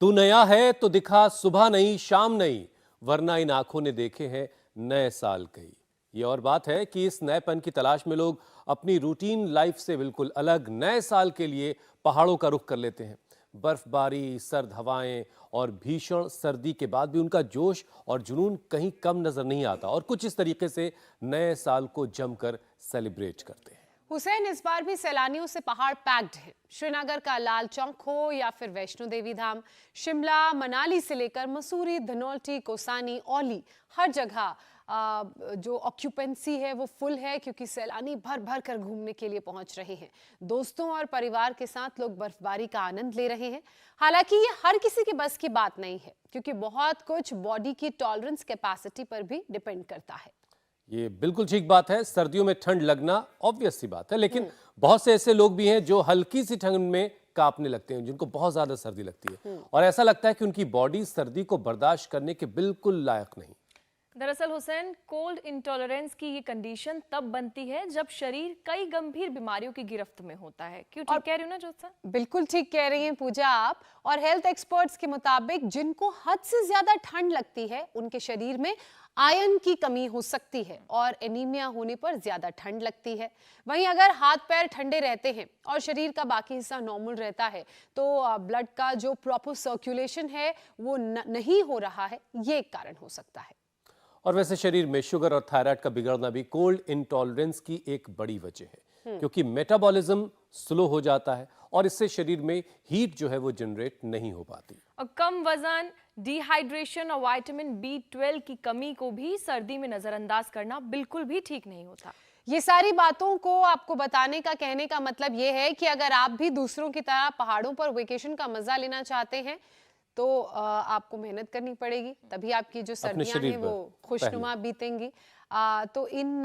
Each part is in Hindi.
तू नया है तो दिखा सुबह नहीं शाम नहीं, वरना इन आंखों ने देखे हैं नए साल कई। ये और बात है कि इस नएपन की तलाश में लोग अपनी रूटीन लाइफ से बिल्कुल अलग नए साल के लिए पहाड़ों का रुख कर लेते हैं। बर्फबारी, सर्द हवाएं और भीषण सर्दी के बाद भी उनका जोश और जुनून कहीं कम नजर नहीं आता और कुछ इस तरीके से नए साल को जमकर सेलिब्रेट करते हैं। हुसैन, इस बार भी सैलानियों से पहाड़ पैक्ड है। श्रीनगर का लाल चौक हो या फिर वैष्णो देवी धाम, शिमला मनाली से लेकर मसूरी, धनौल्टी, कोसानी, औली, हर जगह जो ऑक्यूपेंसी है वो फुल है, क्योंकि सैलानी भर भर कर घूमने के लिए पहुंच रहे हैं। दोस्तों और परिवार के साथ लोग बर्फबारी का आनंद ले रहे हैं। हालांकि ये हर किसी के बस की बात नहीं है, क्योंकि बहुत कुछ बॉडी की टॉलरेंस कैपेसिटी पर भी डिपेंड करता है। ये बिल्कुल ठीक बात है। सर्दियों में ठंड लगना ऑब्वियस सी बात है, लेकिन बहुत से ऐसे लोग भी हैं जो हल्की सी ठंड में कांपने लगते हैं, जिनको बहुत ज्यादा सर्दी लगती है और ऐसा लगता है कि उनकी बॉडी सर्दी को बर्दाश्त करने के बिल्कुल लायक नहीं। दरअसल हुसैन, कोल्ड इंटॉलरेंस की ये कंडीशन तब बनती है जब शरीर कई गंभीर बीमारियों की गिरफ्त में होता है। क्यों ठीक कह रही हूँ ना ज्योत्सना? बिल्कुल ठीक कह रही हैं पूजा आप। और हेल्थ एक्सपर्ट्स के मुताबिक जिनको हद से ज्यादा ठंड लगती है उनके शरीर में आयरन की कमी हो सकती है और एनीमिया होने पर ज्यादा ठंड लगती है। वहीं अगर हाथ पैर ठंडे रहते हैं और शरीर का बाकी हिस्सा नॉर्मल रहता है तो ब्लड का जो प्रॉपर सर्कुलेशन है वो नहीं हो रहा है, ये एक कारण हो सकता है। और वैसे शरीर में शुगर और थायराइड का बिगड़ना भी कोल्ड इंटॉलरेंस की एक बड़ी वजह है, क्योंकि मेटाबॉलिज्म स्लो हो जाता है और इससे शरीर में हीट जो है वो जनरेट नहीं हो पाती। और कम वजन, डिहाइड्रेशन और विटामिन B12 की कमी को भी सर्दी में नजरअंदाज करना बिल्कुल भी ठीक नहीं होता। ये सारी बातों को आपको बताने का, कहने का मतलब ये है कि अगर आप भी दूसरों की तरह पहाड़ों पर वेकेशन का मजा लेना चाहते हैं तो आपको मेहनत करनी पड़ेगी, तभी आपकी जो सर्दियां हैं वो खुशनुमा बीतेंगी। तो इन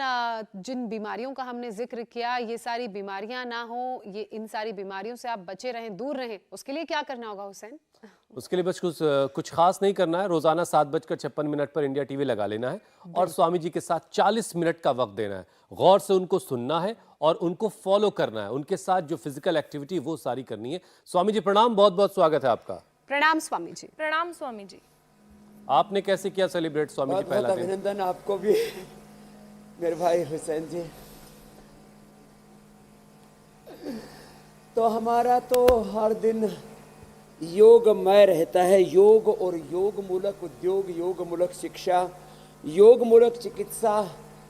जिन बीमारियों का हमने जिक्र किया, ये सारी बीमारियां ना हो, ये इन सारी बीमारियों से आप बचे रहें, दूर रहें, उसके लिए क्या करना होगा हुसैन? उसके लिए बस कुछ खास नहीं करना है। रोजाना 7:56 पर इंडिया टीवी लगा लेना है और स्वामी जी के साथ 40 मिनट का वक्त देना है। गौर से उनको सुनना है और उनको फॉलो करना है। उनके साथ जो फिजिकल एक्टिविटी वो सारी करनी है। स्वामी जी प्रणाम, बहुत बहुत स्वागत है आपका। प्रणाम स्वामी जी। प्रणाम स्वामी जी। आपने कैसे किया सेलिब्रेट स्वामी जी पहला दिन? अभिनंदन आपको भी मेरे भाई हुसैन जी। तो हमारा तो हर दिन योगमय रहता है। योग और योग मूलक उद्योग, योग मूलक शिक्षा, योग मूलक चिकित्सा,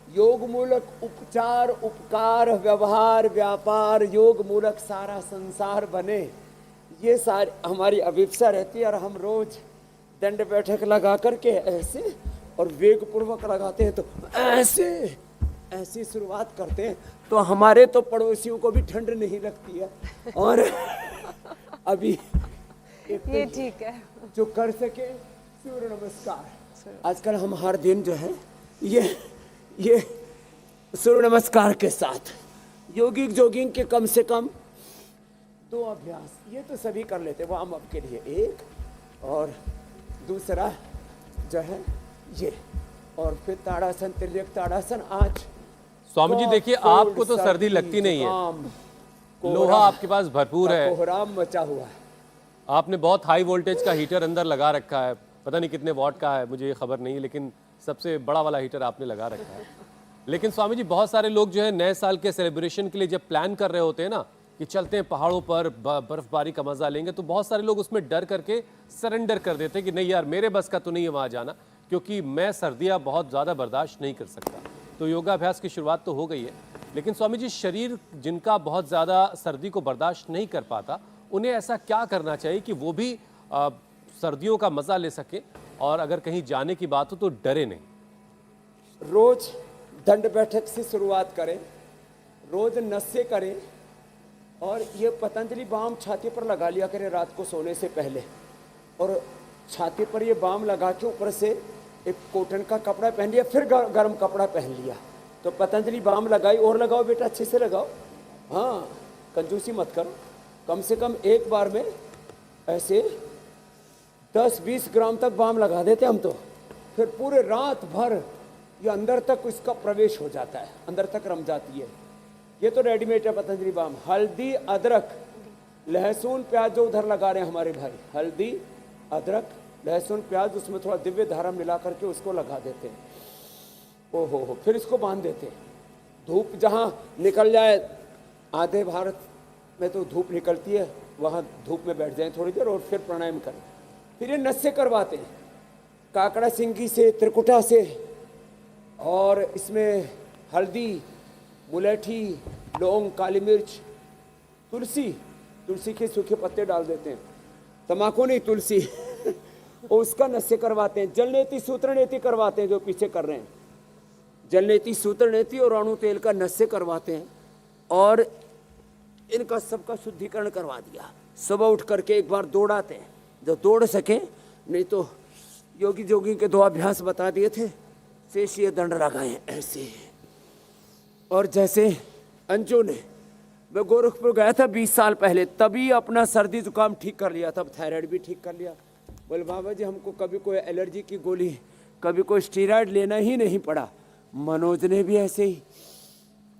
योग मूलक उपचार, उपकार, व्यवहार, व्यापार, योग मूलक सारा संसार बने, ये सारी हमारी अभिप्सा रहती है। और हम रोज दंड बैठक लगा करके ऐसे और वेग पूर्वक लगाते हैं, तो ऐसी शुरुआत करते हैं तो हमारे तो पड़ोसियों को भी ठंड नहीं लगती है। और अभी ये ठीक है, जो कर सके सूर्य नमस्कार। आजकल हम हर दिन जो है ये सूर्य नमस्कार के साथ योगिक जॉगिंग के कम से कम 2 अभ्यास, ये तो सभी कर लेते हैं वार्म अप के लिए, एक, और दूसरा जो है ये, और फिर ताड़ासन, तिर्यक ताड़ासन। आज स्वामी जी देखिए, आपको तो सर्दी लगती नहीं है, लोहा आपके पास भरपूर है, कोहराम मचा हुआ है। आपने बहुत हाई वोल्टेज का हीटर अंदर लगा रखा है, पता नहीं कितने वॉट का है, मुझे ये खबर नहीं है, लेकिन सबसे बड़ा वाला हीटर आपने लगा रखा है। लेकिन स्वामी जी बहुत सारे लोग जो है नए साल के सेलिब्रेशन के लिए जब प्लान कर रहे होते हैं ना कि चलते हैं पहाड़ों पर बर्फबारी का मजा लेंगे, तो बहुत सारे लोग उसमें डर करके सरेंडर कर देते हैं कि नहीं यार मेरे बस का तो नहीं है वहां जाना, क्योंकि मैं सर्दियां बहुत ज़्यादा बर्दाश्त नहीं कर सकता। तो योगाभ्यास की शुरुआत तो हो गई है, लेकिन स्वामी जी शरीर जिनका बहुत ज़्यादा सर्दी को बर्दाश्त नहीं कर पाता, उन्हें ऐसा क्या करना चाहिए कि वो भी सर्दियों का मज़ा ले सके और अगर कहीं जाने की बात हो तो डरे नहीं? रोज दंड बैठक से शुरुआत करें, रोज नस्से करें, और ये पतंजलि बाम छाती पर लगा लिया करें रात को सोने से पहले। और छाती पर ये बाम लगा के ऊपर से एक कॉटन का कपड़ा पहन लिया, फिर गर्म कपड़ा पहन लिया। तो पतंजलि बाम लगाई, और लगाओ बेटा, अच्छे से लगाओ, हाँ कंजूसी मत करो। कम से कम एक बार में ऐसे 10-20 ग्राम तक बाम लगा देते हम तो। फिर पूरे रात भर ये अंदर तक इसका प्रवेश हो जाता है, अंदर तक रम जाती है। ये तो रेडीमेड है पतंजलि बाम। हल्दी, अदरक, लहसुन, प्याज जो उधर लगा रहे हैं हमारे भाई, हल्दी, अदरक, लहसुन, प्याज, उसमें थोड़ा दिव्य धारा मिला करके उसको लगा देते हैं। ओहो हो, फिर इसको बांध देते हैं। धूप जहाँ निकल जाए, आधे भारत में तो धूप निकलती है, वहाँ धूप में बैठ जाएं थोड़ी देर और फिर प्राणायाम करें। फिर ये नस से करवाते हैं, काकड़ा सिंगी से, त्रिकुटा से, और इसमें हल्दी, मुलेठी, लौंग, काली मिर्च, तुलसी के सूखे पत्ते डाल देते हैं, तम्बाकू नहीं, तुलसी और उसका नस्य करवाते हैं। जलनेति सूत्रनेति करवाते हैं, जो पीछे कर रहे हैं, जलनेति सूत्रनेति और अणु तेल का नस्य करवाते हैं, और इनका सबका शुद्धिकरण करवा दिया। सुबह उठ करके एक बार दौड़ाते हैं, जो दौड़ सके, नहीं तो योगी जोगी के 2 अभ्यास बता दिए थे, शेषीय दंड लगाए ऐसे। और जैसे अंजू ने, मैं गोरखपुर गया था 20 साल पहले, तभी अपना सर्दी जुकाम ठीक कर लिया, तब थायराइड भी ठीक कर लिया। बोले बाबा जी हमको कभी कोई एलर्जी की गोली, कभी कोई स्टीरॉयड लेना ही नहीं पड़ा। मनोज ने भी ऐसे ही।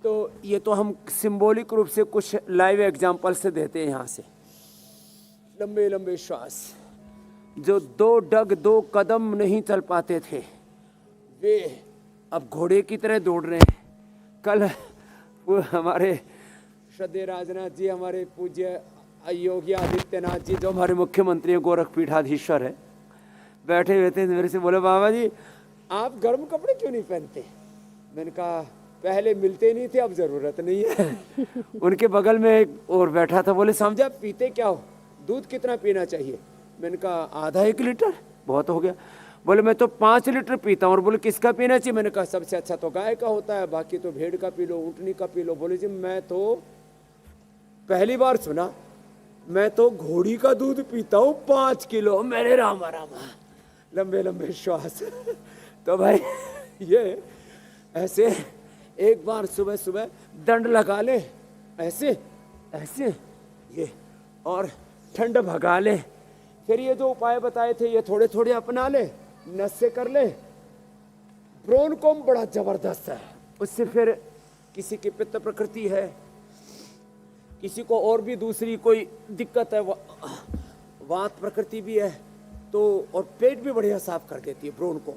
तो ये तो हम सिंबॉलिक रूप से कुछ लाइव एग्जाम्पल से देते हैं। यहाँ से लंबे लंबे श्वास, जो 2 कदम नहीं चल पाते थे, वे अब घोड़े की तरह दौड़ रहे हैं। कल वो हमारे श्रद्धेय राजनाथ जी, हमारे पूज्य योगी आदित्यनाथ जी, जो हमारे मुख्यमंत्री हैं, गोरखपीठाधीश्वर है, बैठे हुए थे, मेरे से बोले बाबा जी आप गर्म कपड़े क्यों नहीं पहनते? मैंने कहा पहले मिलते नहीं थे, अब जरूरत नहीं है। उनके बगल में एक और बैठा था, बोले समझे आप पीते क्या हो, दूध कितना पीना चाहिए? मैंने कहा आधा 1 लीटर बहुत हो गया। बोले मैं तो 5 लीटर पीता हूँ। और बोले किसका पीना चाहिए? मैंने कहा सबसे अच्छा तो गाय का होता है, बाकी तो भेड़ का पी लो, ऊँटनी का पी लो। बोले जी मैं तो पहली बार सुना, मैं तो घोड़ी का दूध पीता हूँ 5 किलो। मेरे रामा रामा, लंबे लंबे श्वास। तो भाई ये ऐसे एक बार सुबह सुबह दंड लगा ले, ऐसे ऐसे ये, और ठंड भगा ले। फिर ये जो उपाय बताए थे ये थोड़े थोड़े अपना ले, नस से कर ले। ब्रोनकोम बड़ा जबरदस्त है, उससे फिर किसी की पित्त प्रकृति है, किसी को और भी दूसरी कोई दिक्कत है, वात प्रकृति भी है, तो और पेट भी बढ़िया साफ कर देती है ब्रोनकोम।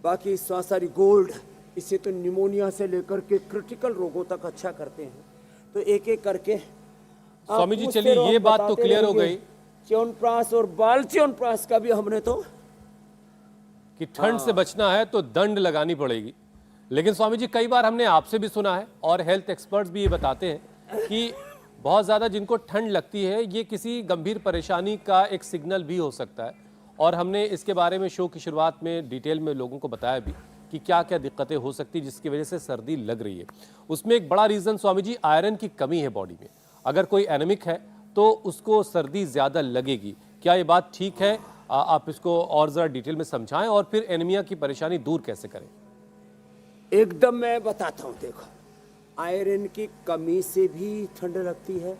बाकी स्वासारी गोल्ड, इसे तो निमोनिया से लेकर के क्रिटिकल रोगों तक अच्छा करते हैं। तो एक एक करके स्वामी जी चलिए, ये बात तो क्लियर हो गई च्यवनप्राश और बाल च्यवनप्राश का भी हमने तो कि ठंड से बचना है तो दंड लगानी पड़ेगी। लेकिन स्वामी जी कई बार हमने आपसे भी सुना है और हेल्थ एक्सपर्ट्स भी ये बताते हैं कि बहुत ज़्यादा जिनको ठंड लगती है ये किसी गंभीर परेशानी का एक सिग्नल भी हो सकता है। और हमने इसके बारे में शो की शुरुआत में डिटेल में लोगों को बताया भी कि क्या क्या दिक्कतें हो सकती है जिसकी वजह से सर्दी लग रही है। उसमें एक बड़ा रीज़न स्वामी जी आयरन की कमी है बॉडी में। अगर कोई एनेमिक है तो उसको सर्दी ज़्यादा लगेगी। क्या ये बात ठीक है? आप इसको और ज़रा डिटेल में समझाएं और फिर एनीमिया की परेशानी दूर कैसे करें। एकदम मैं बताता हूँ। देखो, आयरन की कमी से भी ठंड लगती है,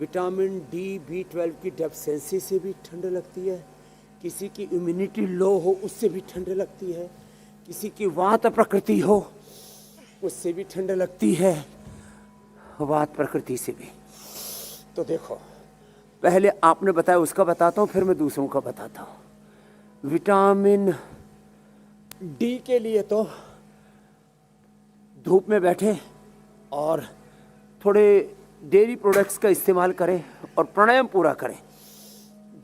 विटामिन डी, B12 की डेफिशिएंसी से भी ठंड लगती है, किसी की इम्यूनिटी लो हो उससे भी ठंड लगती है, किसी की वात प्रकृति हो उससे भी ठंड लगती है, वात प्रकृति से भी। तो देखो, पहले आपने बताया उसका बताता हूँ, फिर मैं दूसरों का बताता हूँ। विटामिन डी के लिए तो धूप में बैठे और थोड़े डेयरी प्रोडक्ट्स का इस्तेमाल करें और प्राणायाम पूरा करें।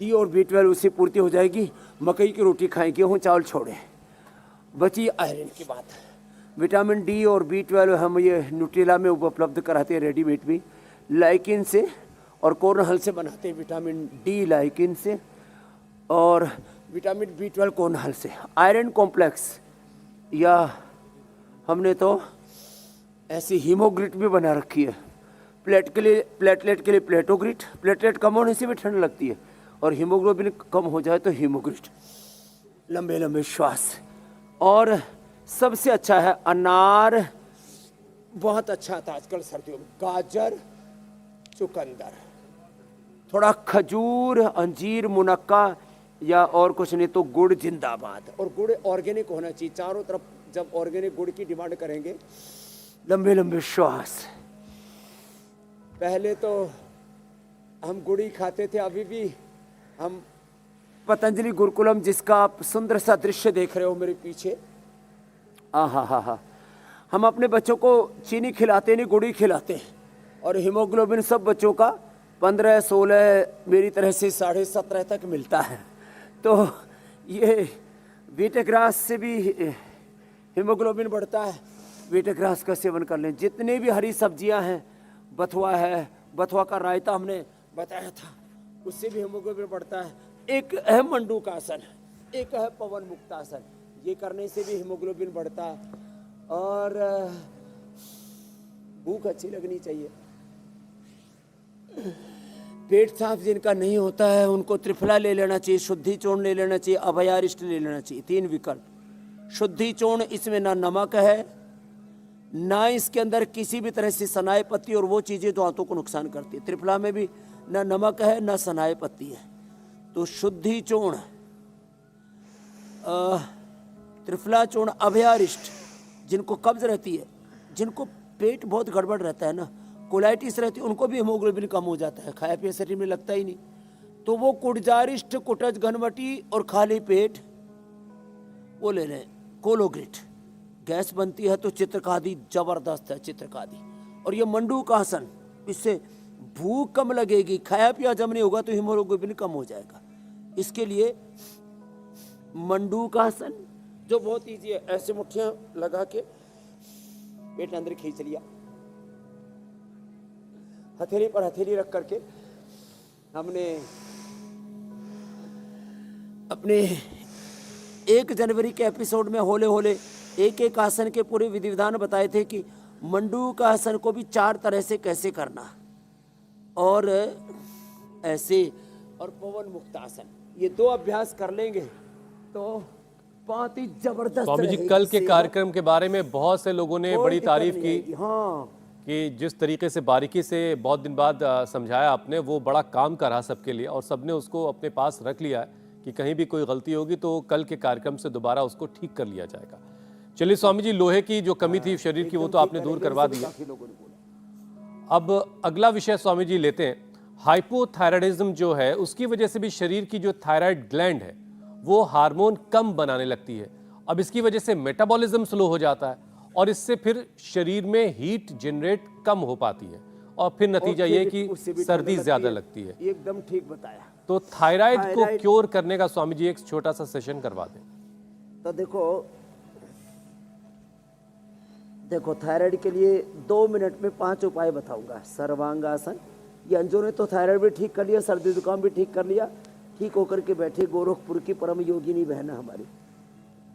डी और B12 उससे पूर्ति हो जाएगी। मकई की रोटी खाएं, गेहूँ चावल छोड़ें। बची आयरन की बात। विटामिन डी और B12 हम ये न्यूट्रेला में उपलब्ध कराते हैं, रेडीमेड भी, लाइकिन से और कोर्नहल से बनाते हैं। विटामिन डी लाइकिन से और विटामिन B12 कोर्नहल से। आयरन कॉम्प्लेक्स या हमने तो ऐसी हीमोग्रिट भी बना रखी है। प्लेटलेट के लिए प्लेटोग्रिट, प्लेटलेट कम होने से भी ठंड लगती है और हीमोग्लोबिन कम हो जाए तो हीमोग्रिट। लंबे लंबे श्वास। और सबसे अच्छा है अनार, बहुत अच्छा था आजकल सर्दियों में। गाजर, चुकंदर, थोड़ा खजूर, अंजीर, मुनक्का या और कुछ नहीं तो गुड़ जिंदाबाद। और गुड़ ऑर्गेनिक होना चाहिए चारों तरफ। जब ऑर्गेनिक गुड़ की डिमांड करेंगे। लंबे लंबे श्वास। पहले तो हम गुड़ ही खाते थे, अभी भी हम पतंजलि गुरुकुलम, जिसका आप सुंदर सा दृश्य देख रहे हो मेरे पीछे। हा। हम अपने बच्चों को चीनी खिलाते नहीं, गुड़ी खिलाते हैं। और हीमोग्लोबिन सब बच्चों का 15-16, मेरी तरह से 17.5 तक मिलता है। तो ये वीटग्रास से भी हीमोग्लोबिन बढ़ता है। वीटग्रास का सेवन कर लें। जितनी भी हरी सब्जियां हैं, बथुआ है, बथुआ का रायता हमने बताया था, उससे भी हीमोग्लोबिन बढ़ता है। एक है मंडूकासन, एक है पवन मुक्तासन, ये करने से भी हीमोग्लोबिन बढ़ता है। और भूख अच्छी लगनी चाहिए। पेट साफ जिनका नहीं होता है उनको त्रिफला ले लेना चाहिए, शुद्धि चूर्ण ले लेना चाहिए, अभयारिष्ट ले लेना चाहिए। 3 विकल्प। शुद्धि चूर्ण, इसमें ना नमक है, ना इसके अंदर किसी भी तरह से सनाए पत्ती और वो चीज़ें जो आंतों को नुकसान करती है। त्रिफला में भी ना नमक है, ना सनाए पत्ती है। तो शुद्धि चूर्ण, त्रिफला चूर्ण, अभयारिष्ट, जिनको कब्ज रहती है, जिनको पेट बहुत गड़बड़ रहता है ना, कोलाइटिस रहती है, उनको भी हीमोग्लोबिन कम हो जाता है, खाया पिया शरीर में लगता ही नहीं। तो वो कुटजारिष्ट, कुटज, घनवटी और खाली पेट वो ले लें। कोलोग्रिट, गैस बनती है तो चित्रकादी जबरदस्त है, चित्रकादी। और ये मंडूकासन, इससे भूख कम लगेगी, खाया पिया जब नहीं होगा तो हीमोग्लोबिन कम हो जाएगा। इसके लिए मंडूकासन जो बहुत ईजी है, ऐसे मुट्ठियां लगा के पेट अंदर खींच लिया, हथेली पर हथेली रख करके हमने अपने 1 जनवरी के एपिसोड में होले होले एक आसन के पूरे विधि विधान बताए थे कि मंडूक आसन को भी 4 तरह से कैसे करना, और ऐसे, और पवन मुक्त आसन, ये 2 अभ्यास कर लेंगे तो बहुत ही जबरदस्त। स्वामी जी, कल के कार्यक्रम के बारे में बहुत से लोगों ने बड़ी तारीफ की। हाँ, कि जिस तरीके से बारीकी से बहुत दिन बाद समझाया आपने, वो बड़ा काम करा सबके लिए, और सबने उसको अपने पास रख लिया है कि कहीं भी कोई गलती होगी तो कल के कार्यक्रम से दोबारा उसको ठीक कर लिया जाएगा। चलिए स्वामी जी, लोहे की जो कमी थी शरीर की, वो तो आपने दूर करवा दी। अब अगला विषय स्वामी जी लेते हैं। हाइपोथायराइडिज्म जो है, उसकी वजह से भी शरीर की जो थायराइड ग्लैंड है वो हार्मोन कम बनाने लगती है। अब इसकी वजह से मेटाबॉलिज्म स्लो हो जाता है और इससे फिर शरीर में हीट जनरेट कम हो पाती है, और फिर नतीजा ये कि सर्दी ज्यादा लगती है। एकदम ठीक बताया। तो थायराइड को क्योर करने का स्वामी जी एक छोटा सा सेशन करवा दें। तो देखो थायराइड के लिए 2 मिनट में 5 उपाय बताऊंगा। सर्वांगासन, ये अंजू ने तो थायराइड भी ठीक कर लिया, सर्दी जुकाम भी ठीक कर लिया, ठीक होकर के बैठे गोरखपुर की परम योगिनी बहन हमारी।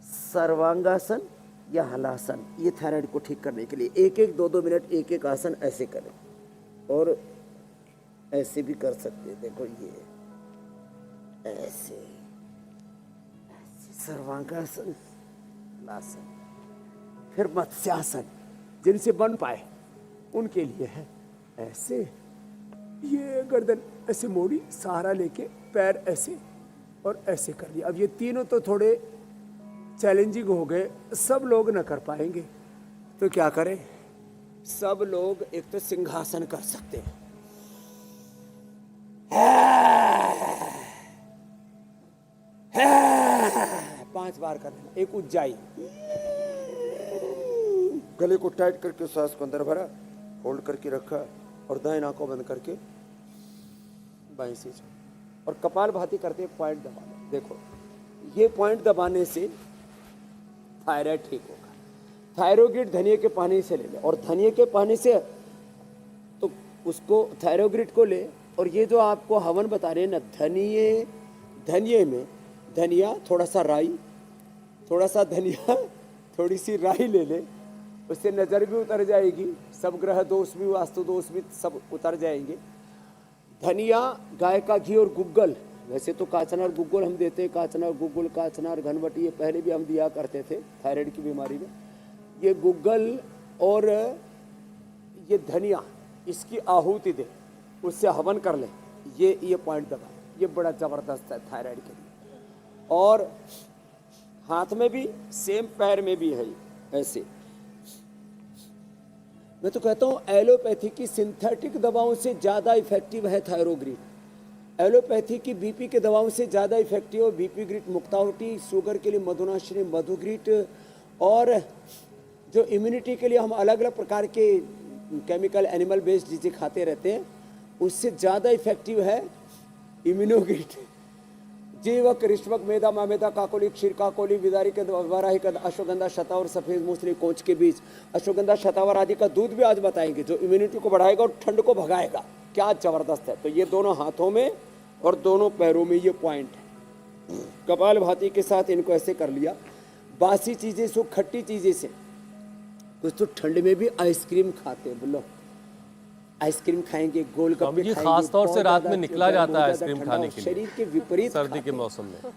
सर्वांगासन या हलासन, ये थायराइड को ठीक करने के लिए 1-1, 2-2 मिनट 1-1 आसन ऐसे करें, और ऐसे भी कर सकते हैं। देखो ये ऐसे, सर्वांगासन, हलासन। फिर मत्स्यासन, जिनसे बन पाए उनके लिए है ऐसे, ये गर्दन ऐसे मोड़ी, सहारा लेके पैर ऐसे और ऐसे कर लिया। अब ये तीनों तो थोड़े चैलेंजिंग हो गए, सब लोग न कर पाएंगे, तो क्या करें? सब लोग एक तो सिंहासन कर सकते हैं, 5 बार कर लेना। एक उज्जाई, गले को टाइट करके सांस को अंदर भरा, होल्ड करके रखा, और दाएं नाक को बंद करके बाएं से, और कपाल भाती करते पॉइंट दबाना। देखो ये पॉइंट दबाने से थायराइड ठीक होगा। थायरोग्रिड धनिया के पानी से ले ले, और धनिया के पानी से तो उसको थायरोग्रिड को ले, और ये जो आपको हवन बता रहे हैं ना, धनिये में धनिया, थोड़ा सा राई, थोड़ा सा धनिया, थोड़ी सी राई ले ले, उससे नज़र भी उतर जाएगी, सब ग्रह दोष भी, वास्तु दोष भी सब उतर जाएंगे। धनिया, गाय का घी और गुग्गल, वैसे तो काचनार गुग्गल हम देते हैं, काचनार गुग्गल, काचनार घनवटी, ये पहले भी हम दिया करते थे थायराइड की बीमारी में। ये गुग्गल और ये धनिया, इसकी आहुति दे, उससे हवन कर ले, ये पॉइंट दबा, ये बड़ा ज़बरदस्त है थायराइड के लिए। और हाथ में भी सेम, पैर में भी है ऐसे। मैं तो कहता हूँ एलोपैथी की सिंथेटिक दवाओं से ज़्यादा इफेक्टिव है थायरोग्रिड। एलोपैथी की बीपी के दवाओं से ज़्यादा इफेक्टिव है बीपी ग्रिट मुक्तावटी, शुगर के लिए मधुनाशिनी मधुग्रिट, और जो इम्यूनिटी के लिए हम अलग अलग प्रकार के केमिकल एनिमल बेस्ड चीज़ें खाते रहते हैं, उससे ज़्यादा इफेक्टिव है इम्यूनोग्रिट। जीवक, रिश्वक, मेधा, मामेधा, काकोली, क्षीर काकोली, विदारी के वाराही का अश्वगंधा, शतावर, सफेद मूसली, कोंच के बीज, अश्वगंधा, शतावर आदि का दूध भी आज बताएंगे जो इम्यूनिटी को बढ़ाएगा और ठंड को भगाएगा। क्या ज़बरदस्त है। तो ये दोनों हाथों में और दोनों पैरों में ये पॉइंट है। कपालभाति के साथ इनको ऐसे कर लिया। बासी चीज़ें से, खट्टी चीज़ें से, कुछ तो ठंड में भी आइसक्रीम खाते हैं, बोलो आइसक्रीम खाएंगे, गोलगप्पे जी खाएंगे, खास तौर से बहुत रात ज़्यादा में निकला गर्म, जाता है बहुत आइसक्रीम ज़्यादा खाने ठंडा, के लिए शरीर के विपरीत सर्दी के खाते हैं। मौसम में।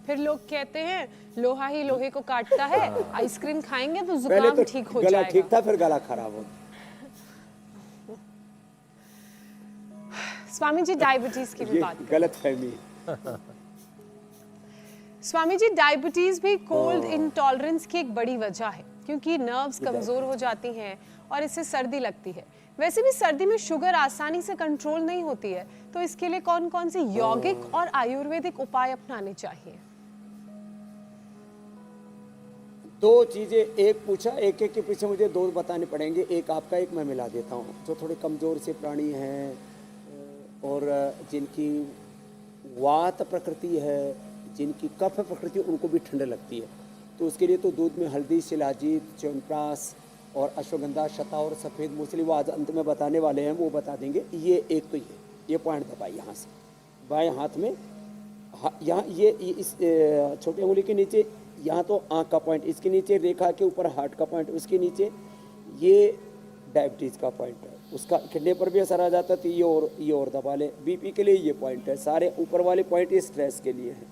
फिर लोग कहते हैं लोहा ही लोहे को काटता है, आइसक्रीम खाएंगे तो पहले जुकाम तो ठीक हो गला जाएगा। ठीक था, फिर गला खराब हो। स्वामी जी डायबिटीज की भी ये बात करें। गलत फहमी। स्वामी जी डायबिटीज भी कोल्ड इंटॉलरेंस की एक बड़ी वजह है, क्योंकि नर्व्स कमजोर हो जाती हैं और इससे सर्दी लगती है। वैसे भी सर्दी में शुगर आसानी से कंट्रोल नहीं होती है, तो इसके लिए कौन कौन से यौगिक और आयुर्वेदिक उपाय अपनाने चाहिए? दो चीजें, एक पूछा, एक एक के पीछे मुझे दो बताने पड़ेंगे। एक आपका, एक मैं मिला देता हूँ। जो थोड़े कमजोर से प्राणी हैं और जिनकी वात प्रकृति है, जिनकी कफ प्रकृति, उनको भी ठंड लगती है, तो उसके लिए तो दूध में हल्दी, शिलाजीत, च्यवनप्राश और अश्वगंधा, शतावर, सफ़ेद मूसली, वो आज अंत में बताने वाले हैं, वो बता देंगे। ये एक तो ये पॉइंट दबाई यहाँ से बाएं हाथ में, यहाँ ये इस छोटे उंगली के नीचे, यहाँ तो आँख का पॉइंट, इसके नीचे रेखा के ऊपर हार्ट का पॉइंट, उसके नीचे ये डायबिटीज़ का पॉइंट है। उसका किडनी पर भी असर आ जाता है, तो ये और दबा ले। बीपी के लिए ये पॉइंट है। सारे ऊपर वाले पॉइंट ये स्ट्रेस के लिए है।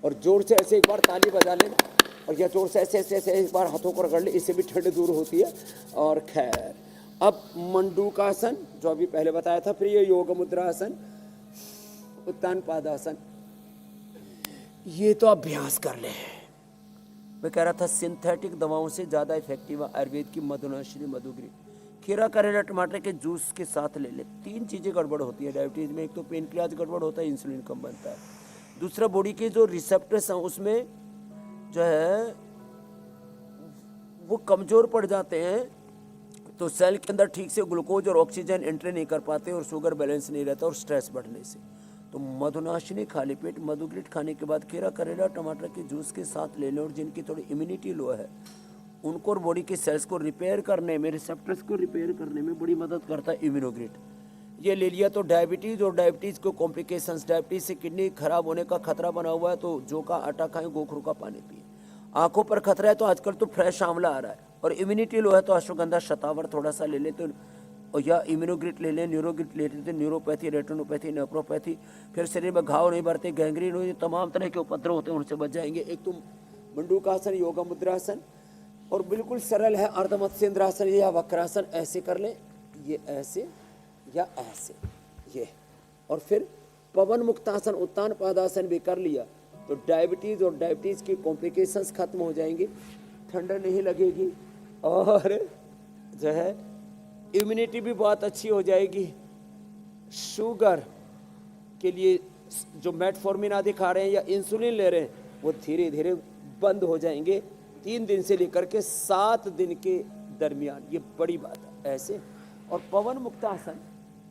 और जोर से ऐसे एक बार ताली बजा लेना, और या जोर से ऐसे ऐसे ऐसे एक बार हाथों को रगड़ ले, इससे भी ठंड दूर होती है। और खैर, अब मंडूकासन जो अभी पहले बताया था, फिर ये योग मुद्रासन, उत्तान पादासन, ये तो अभ्यास कर ले। मैं कह रहा था सिंथेटिक दवाओं से ज़्यादा इफेक्टिव है आयुर्वेद की मधुनाशिनी मधुगिरी। खीरा, करेला, टमाटर के जूस के साथ ले ले। तीन चीज़ें गड़बड़ होती है डायबिटीज़ में। एक तो पेन क्रियाज गड़बड़ होता है, इंसुलिन कम बनता है। दूसरा, बॉडी के जो रिसेप्टर्स हैं उसमें जो है वो कमज़ोर पड़ जाते हैं, तो सेल के अंदर ठीक से ग्लूकोज और ऑक्सीजन एंट्री नहीं कर पाते और शुगर बैलेंस नहीं रहता और स्ट्रेस बढ़ने से। तो मधुनाशिनी खाली पेट मधुग्रिट खाने के बाद खीरा, करेला, टमाटर के जूस के साथ ले लें। और जिनकी थोड़ी इम्यूनिटी लो है उनको और बॉडी के सेल्स को रिपेयर करने में, रिसेप्टर्स को रिपेयर करने में बड़ी मदद करता है इम्यूनोग्रिट। ये ले लिया तो डायबिटीज़ और डायबिटीज़ को कॉम्प्लिकेशंस, डायबिटीज़ से किडनी खराब होने का खतरा बना हुआ है, तो जौ का आटा खाएं, गोखरू का पानी पिए। आंखों पर खतरा है तो आजकल तो फ्रेश आंवला आ रहा है। और इम्यूनिटी लो है तो अश्वगंधा, शतावर थोड़ा सा ले ले तो, और या इम्यूनोग्रिट ले लें, न्यूरोग्रिट ले लेते, न्यूरोपैथी, रेटिनोपैथी, नेफ्रोपैथी। फिर शरीर में घाव नहीं भरते, गैंग्रीन हो, तमाम तरह के उपद्रव होते हैं, उनसे बच जाएंगे। एक तो मंडूकासन, योगा मुद्रासन, और बिल्कुल सरल है अर्धमत्स्येंद्रासन या वक्रासन। ऐसे कर लें, ये ऐसे या ऐसे, ये। और फिर पवन मुक्तासन, उत्तान पादासन भी कर लिया तो डायबिटीज़ और डायबिटीज़ की कॉम्प्लिकेशंस खत्म हो जाएंगी, ठंड नहीं लगेगी, और जो है इम्यूनिटी भी बहुत अच्छी हो जाएगी। शुगर के लिए जो मेटफॉर्मिन आदि खा रहे हैं या इंसुलिन ले रहे हैं, वो धीरे धीरे बंद हो जाएंगे 3 दिन से लेकर के 7 दिन के दरमियान। ये बड़ी बात है। ऐसे, और पवन मुक्तासन,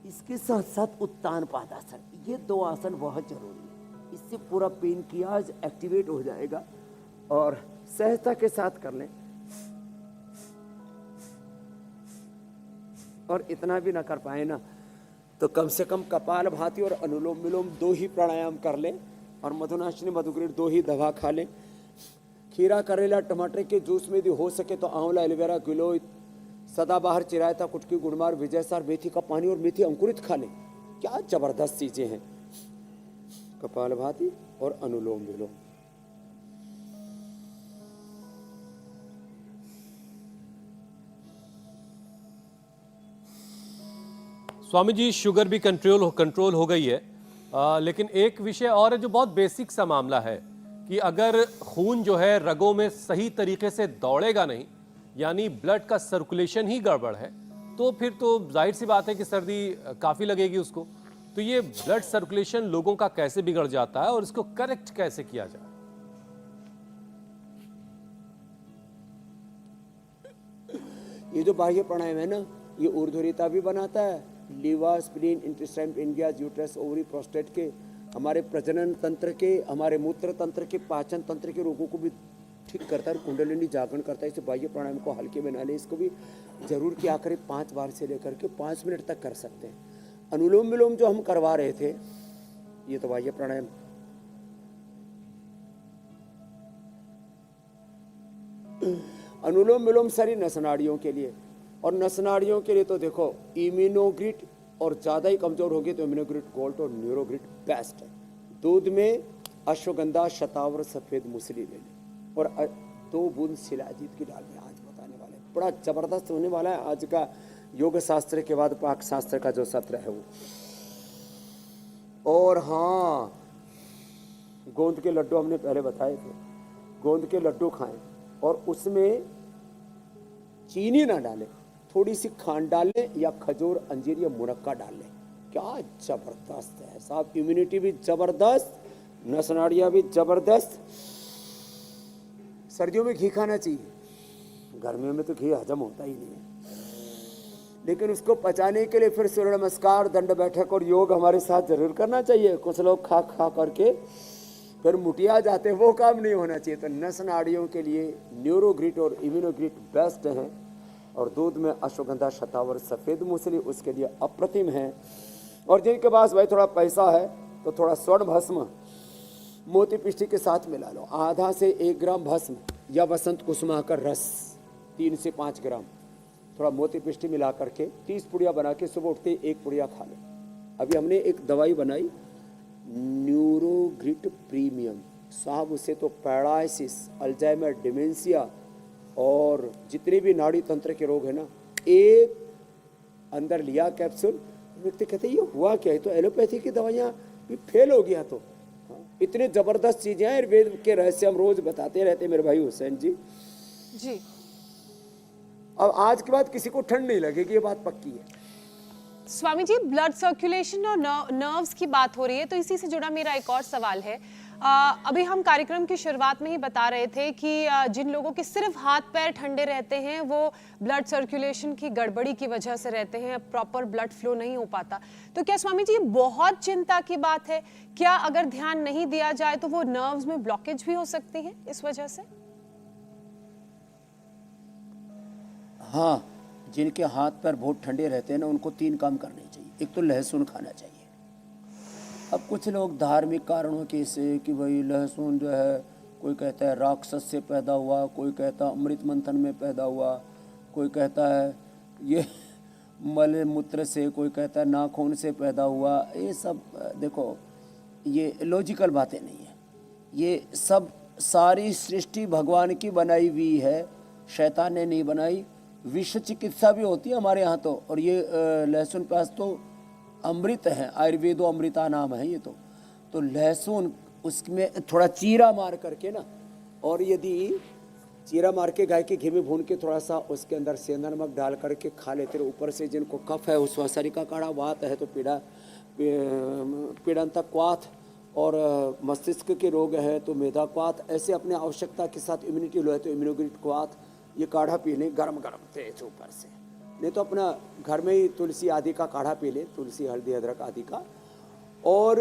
इसके साथ साथ उत्तान पादासन, ये 2 आसन बहुत जरूरी है। इससे पूरा पेनक्रियाज एक्टिवेट हो जाएगा। और सहजता के साथ कर लें, और इतना भी ना कर पाए ना तो कम से कम कपालभाति और अनुलोम विलोम 2 ही प्राणायाम कर लें, और मधुनाशिनी मधुग्रिट 2 ही दवा खा लें। खीरा, करेला, टमाटर के जूस में यदि हो सके तो आंवला, एलोवेरा, गिलोय, सदाबहार, चिरायता, कुटकी, गुड़मार, विजयसार, मेथी का पानी और मेथी अंकुरित खा लें। क्या जबरदस्त चीजें हैं। कपालभाति और अनुलोम विलोम। स्वामी जी, शुगर भी कंट्रोल हो गई है, लेकिन एक विषय और है जो बहुत बेसिक सा मामला है कि अगर खून जो है रगों में सही तरीके से दौड़ेगा नहीं, यानी ब्लड का सर्कुलेशन ही गड़बड़ है, तो फिर तो जाहिर सी बात है कि सर्दी काफ़ी लगेगी उसको। तो ये ब्लड सर्कुलेशन लोगों का कैसे बिगड़ जाता है और इसको करेक्ट कैसे किया जाए? ये जो बाह्य प्राणायाम है ना, ये ऊर्ध्वरेता भी बनाता है, liver, spleen, intestine, pancreas, uterus, ovary, prostate के, हमारे प्रजनन तंत्र के, हमारे मूत्र तंत्र के, पाचन तंत्र के रोगों को भी ठीक करता है, कुंडलिनी जागरण करता है। इसे बाह्य प्राणायाम को हल्के बना ले, इसको भी जरूर किया करें। 5 बार से लेकर के 5 मिनट तक कर सकते हैं। अनुलोम विलोम जो हम करवा रहे थे, ये तो बाह्य प्राणायाम। अनुलोम विलोम सारी नसनाड़ियों के लिए, और नसनाड़ियों के लिए तो देखो इम्यूनोग्रिट, और ज़्यादा ही कमज़ोर होगी तो इम्यूनोग्रिट गोल्ड और न्यूरोग्रिट बेस्ट है। दूध में अश्वगंधा, शतावर, सफ़ेद मूसली ले लें और 2 बूंद शिलाजीत की डाल दें। आज बताने वाले बड़ा ज़बरदस्त होने वाला है। आज का योग शास्त्र के बाद पाक शास्त्र का जो सत्र है वो। और हाँ, गोंद के लड्डू हमने पहले बताए थे, गोंद के लड्डू खाएं और उसमें चीनी ना डालें, थोड़ी सी खांड डालें या खजूर, अंजीर या मुनक्का डाल लें। क्या जबरदस्त है साहब, इम्यूनिटी भी जबरदस्त, नसनाड़ियाँ भी जबरदस्त। सर्दियों में घी खाना चाहिए, गर्मियों में तो घी हजम होता ही नहीं है, लेकिन उसको पचाने के लिए फिर सूर्य नमस्कार, दंड बैठक और योग हमारे साथ जरूर करना चाहिए। कुछ लोग खा खा करके फिर मुटिया जाते, वो काम नहीं होना चाहिए। तो नस नाड़ियों के लिए न्यूरोग्रिट और इम्यूनोग्रिट बेस्ट हैं, और दूध में अश्वगंधा, शतावर, सफ़ेद मूसली उसके लिए अप्रतिम है। और जिनके पास भाई थोड़ा पैसा है तो थोड़ा स्वर्ण भस्म मोती पिष्टी के साथ मिला लो, आधा से 1 ग्राम भस्म या वसंत कुसुमा का रस 3 से 5 ग्राम, थोड़ा मोती पिष्टी मिला करके 30 पुड़िया बना के सुबह उठते 1 पुड़िया खा लो। अभी हमने एक दवाई बनाई न्यूरोग्रिट प्रीमियम साहब, उससे तो पैरालिसिस, अल्जाइमर, डिमेंशिया और जितने भी नाड़ी तंत्र के रोग है ना, एक अंदर लिया कैप्सूल, व्यक्ति कहते ये हुआ क्या है, तो एलोपैथी की दवाइयाँ भी फेल हो गया। तो इतने ज़बरदस्त चीज़ें हैं, आयुर्वेद के रहस्य हम रोज बताते रहते हैं मेरे भाई हुसैन जी। जी, अब आज के बाद किसी को ठंड नहीं लगेगी, ये बात पक्की है। स्वामी जी, ब्लड सर्कुलेशन और नर्व्स की बात हो रही है, तो इसी से जुड़ा मेरा एक और सवाल है। अभी हम कार्यक्रम की शुरुआत में ही बता रहे थे कि जिन लोगों के सिर्फ हाथ पैर ठंडे रहते हैं वो ब्लड सर्कुलेशन की गड़बड़ी की वजह से रहते हैं, प्रॉपर ब्लड फ्लो नहीं हो पाता। तो क्या स्वामी जी बहुत चिंता की बात है? क्या अगर ध्यान नहीं दिया जाए तो वो नर्व्स में ब्लॉकेज भी हो सकती है इस वजह से? हाँ, जिनके हाथ पैर बहुत ठंडे रहते हैं ना, उनको 3 काम करने चाहिए। एक तो लहसुन खाना चाहिए। अब कुछ लोग धार्मिक कारणों के से कि भाई लहसुन जो है, कोई कहता है राक्षस से पैदा हुआ, कोई कहता अमृत मंथन में पैदा हुआ, कोई कहता है ये मल मूत्र से, कोई कहता है नाखून से पैदा हुआ। ये सब देखो, ये लॉजिकल बातें नहीं है। ये सब सारी सृष्टि भगवान की बनाई हुई है, शैतान ने नहीं बनाई। विश्व चिकित्सा भी होती है हमारे यहाँ तो, और ये लहसुन प्याज तो अमृत है, आयुर्वेदो अमृता नाम है ये तो लहसुन उसमें थोड़ा चीरा मार करके ना, और यदि चीरा मार के गाय के घी में भून के थोड़ा सा उसके अंदर सेंधा नमक डाल करके खा लेते रहो। ऊपर से जिनको कफ है, उस वासरी का काढ़ा, वात है तो पीड़ांतक क्वाथ, और मस्तिष्क के रोग है तो मेधा क्वाथ, ऐसे अपने आवश्यकता के साथ इम्यूनिटी लो है तो इम्यूनोग्रिट क्वाथ, ये काढ़ा पी लें गरम गरम तेज ऊपर से। नहीं तो अपना घर में ही तुलसी आदि का काढ़ा पी ले, तुलसी, हल्दी, अदरक आदि का। और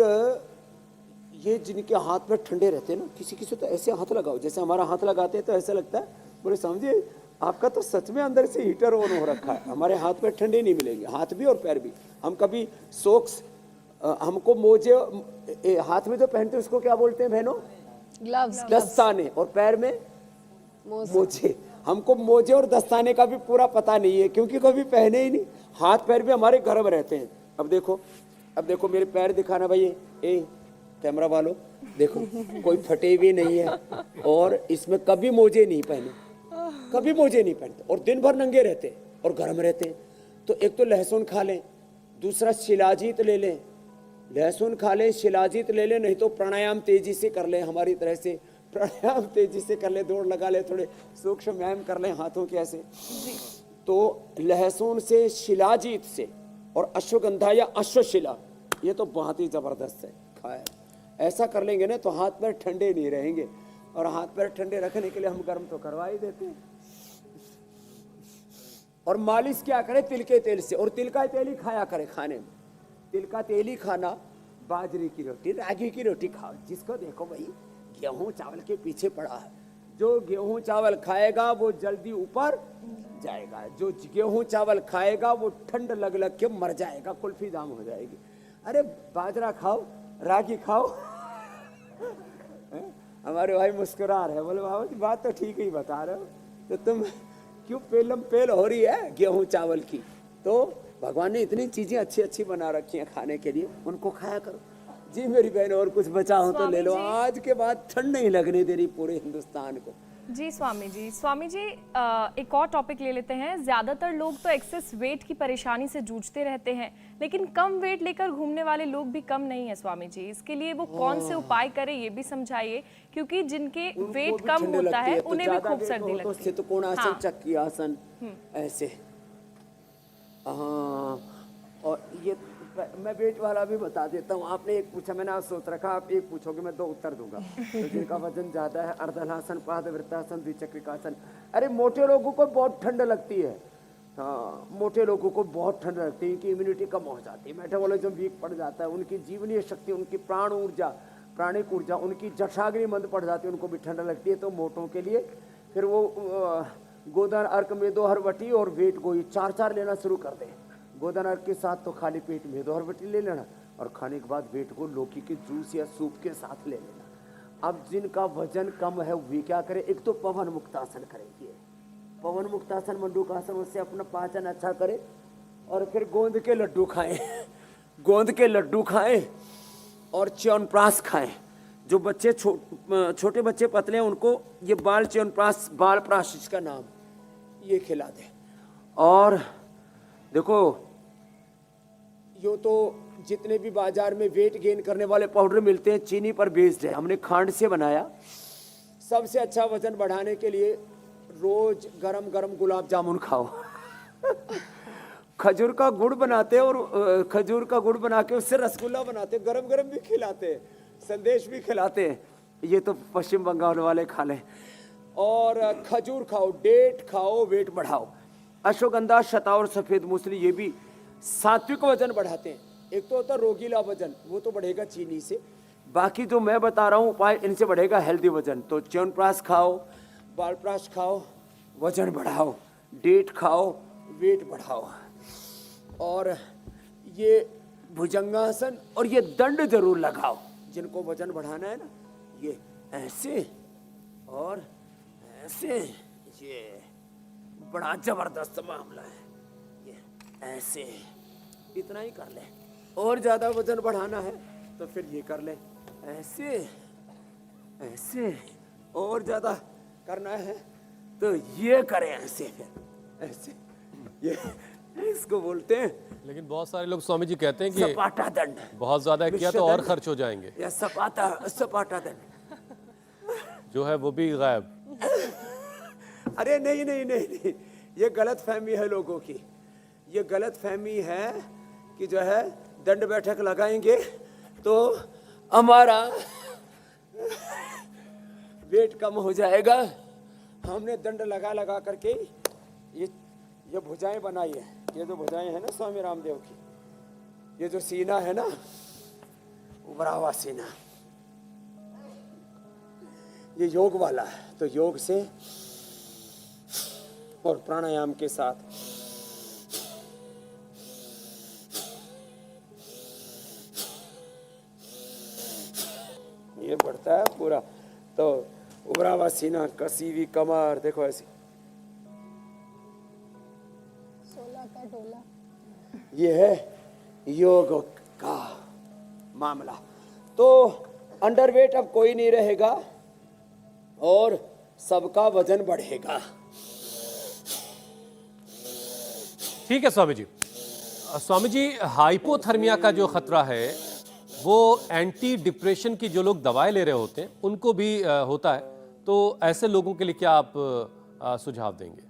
ये जिनके हाथ में ठंडे रहते हैं ना, किसी किसी तो ऐसे हाथ लगाओ जैसे हमारा हाथ लगाते हैं तो ऐसा लगता है, बोले समझिए आपका तो सच में अंदर से हीटर ऑन हो रखा है। हमारे हाथ में ठंडे नहीं मिलेंगे, हाथ भी और पैर भी। हम कभी सोक्स, हमको मोजे हाथ में जो पहनते हैं उसको क्या बोलते हैं बहनों? ग्लव्स। दस्ताने, और पैर में मोजे। हमको मोजे और दस्ताने का भी पूरा पता नहीं है, क्योंकि कभी पहने ही नहीं। हाथ पैर भी हमारे गर्म रहते हैं। अब देखो मेरे पैर दिखाना भाई, ए कैमरा वालों देखो, कोई फटे भी नहीं है, और इसमें कभी मोजे नहीं पहने, कभी मोजे नहीं पहनते, और दिन भर नंगे रहते और गर्म रहते हैं। तो एक तो लहसुन खा लें, दूसरा शिलाजीत ले लें, लहसुन खा लें, शिलाजीत ले लें, नहीं तो प्राणायाम तेजी से कर लें, हमारी तरह से प्राणायाम तेजी से कर ले, दौड़ लगा ले, थोड़े सूक्ष्म व्यायाम कर लें हाथों के ऐसे। तो लहसुन से, शिलाजीत से और अश्वगंधा या अश्वशिला ये तो बहुत ही जबरदस्त है। खाए ऐसा कर लेंगे ना तो हाथ पैर ठंडे नहीं रहेंगे, और हाथ पैर ठंडे रखने के लिए हम गर्म तो करवा ही देते हैं। और मालिश क्या करे? तिल के तेल से, और तिल का तेल ही खाया करे खाने में। तिल का तेल ही खाना, बाजरे की रोटी, रागी की रोटी खाओ। जिसको देखो भाई गेहूं चावल के पीछे पड़ा है। जो गेहूं चावल खाएगा वो जल्दी ऊपर जाएगा, जो गेहूं चावल खाएगा वो ठंड लग लग के मर जाएगा, कुल्फी जाम हो जाएगी। अरे बाजरा खाओ, रागी खाओ। हमारे भाई मुस्कुरा रहे, बोले बाबा जी बात तो ठीक ही बता रहे हो, तो तुम क्यों पेलम पेल हो रही है गेहूं चावल की? तो भगवान ने इतनी चीजें अच्छी अच्छी बना रखी हैं खाने के लिए, उनको खाया करो। जी मेरी बहन, और कुछ बचा हो तो ले लो। आज के बाद ठंड नहीं लगने दे रही पूरे हिंदुस्तान को। जी स्वामी जी, स्वामी जी एक और टॉपिक ले लेते हैं। ज्यादातर लोग तो एक्सेस वेट की परेशानी से जूझते रहते हैं, लेकिन कम वेट लेकर घूमने वाले लोग भी कम नहीं है स्वामी जी। इसके लिए वो कौन से उपाय करें ये भी समझाइए, क्योंकि जिनके वेट कम होता है उन्हें भी खूब सर्दी लगती है। स्थित कोण आसन, चक्की आसन, ऐसे। हाँ, और ये मैं वेट वाला भी बता देता हूँ। आपने एक पूछा, मैंने आज सोच रखा आप एक पूछोगे मैं दो उत्तर दूंगा। तो जिनका वजन ज्यादा है, अर्धलासन, पादवृत्तासन, द्विचक्रिकासन। अरे मोटे लोगों को बहुत ठंड लगती है। हाँ, मोटे लोगों को बहुत ठंड लगती है, उनकी इम्यूनिटी कम हो जाती है, मेटाबॉलिज्म वीक पड़ जाता है, उनकी जीवनीय शक्ति, उनकी प्राण ऊर्जा, प्राणिक ऊर्जा, उनकी जठराग्नि मंद पड़ जाती है, उनको भी ठंड लगती है। तो मोटों के लिए फिर वो गोदान अर्क मेदो हरवटी और वेट गोई 4-4 लेना शुरू कर दें। गोदान अर्क के साथ तो खाली पेट मेदो हरवटी ले लेना, और खाने के बाद वेट को लौकी के जूस या सूप के साथ ले लेना। अब जिनका वजन कम है वे क्या करें? एक तो पवन मुक्तासन करेंगे। पवन मुक्तासन, मंडूकासन, उससे अपना पाचन अच्छा करे। और फिर गोंद के लड्डू खाएं। गोंद के लड्डू खाएं और च्यवनप्राश खाएं। जो बच्चे छोटे बच्चे पतले हैं उनको ये बाल च्यवनप्राश, बाल प्राश इसका नाम, ये खिला दें। और देखो यो तो जितने भी बाजार में वेट गेन करने वाले पाउडर मिलते हैं चीनी पर बेस्ड है, हमने खांड से बनाया। सबसे अच्छा वजन बढ़ाने के लिए रोज गरम गरम गुलाब जामुन खाओ। खजूर का गुड़ बनाते हैं, और खजूर का गुड़ बना के उससे रसगुल्ला बनाते हैं, गरम गरम भी खिलाते हैं, संदेश भी खिलाते हैं। ये तो पश्चिम बंगाल वाले खा लें। और खजूर खाओ, डेट खाओ, वेट बढ़ाओ। अश्वगंधा, शतावर, सफेद मूसली, ये भी सात्विक वजन बढ़ाते हैं। एक तो होता है रोगीला वजन, वो तो बढ़ेगा चीनी से। बाकी जो मैं बता रहा हूँ उपाय, इनसे बढ़ेगा हेल्दी वजन। तो च्यवनप्राश खाओ, बालप्राश खाओ, वजन बढ़ाओ। डेट खाओ, वेट बढ़ाओ। और ये भुजंगासन और ये दंड जरूर लगाओ जिनको वजन बढ़ाना है ना। ये ऐसे और ऐसे, ये बड़ा जबरदस्त मामला है। ये ऐसे, इतना ही कर ले। और ज्यादा वजन बढ़ाना है तो फिर ये कर ले, ऐसे ऐसे। और ज्यादा करना है तो ये करें, ऐसे ऐसे। ये इसको बोलते हैं। लेकिन बहुत सारे लोग स्वामी जी कहते हैं कि सपाटा दंड। बहुत ज्यादा किया तो और खर्च हो जाएंगे, या सपाटा दंड जो है वो भी गायब। अरे नहीं नहीं नहीं नहीं, ये गलत फहमी है लोगों की। ये गलत फहमी है कि जो है दंड बैठक लगाएंगे तो हमारा वेट कम हो जाएगा। हमने दंड लगा लगा करके ये भुजाएं बनाई है। ये जो भुजाएं है ना स्वामी रामदेव की, ये जो सीना है ना, उभरा हुआ सीना, ये योग वाला है। तो योग से और प्राणायाम के साथ ये बढ़ता है पूरा। तो उभरा हुआ सीना, कसी हुई कमर, देखो ऐसी, 16 का टोला। ये है योग का मामला। तो अंडरवेट अब कोई नहीं रहेगा और सबका वजन बढ़ेगा। ठीक है स्वामी जी। स्वामी जी, हाइपोथर्मिया का जो खतरा है वो एंटी डिप्रेशन की जो लोग दवाएं ले रहे होते हैं उनको भी होता है, तो ऐसे लोगों के लिए क्या आप सुझाव देंगे?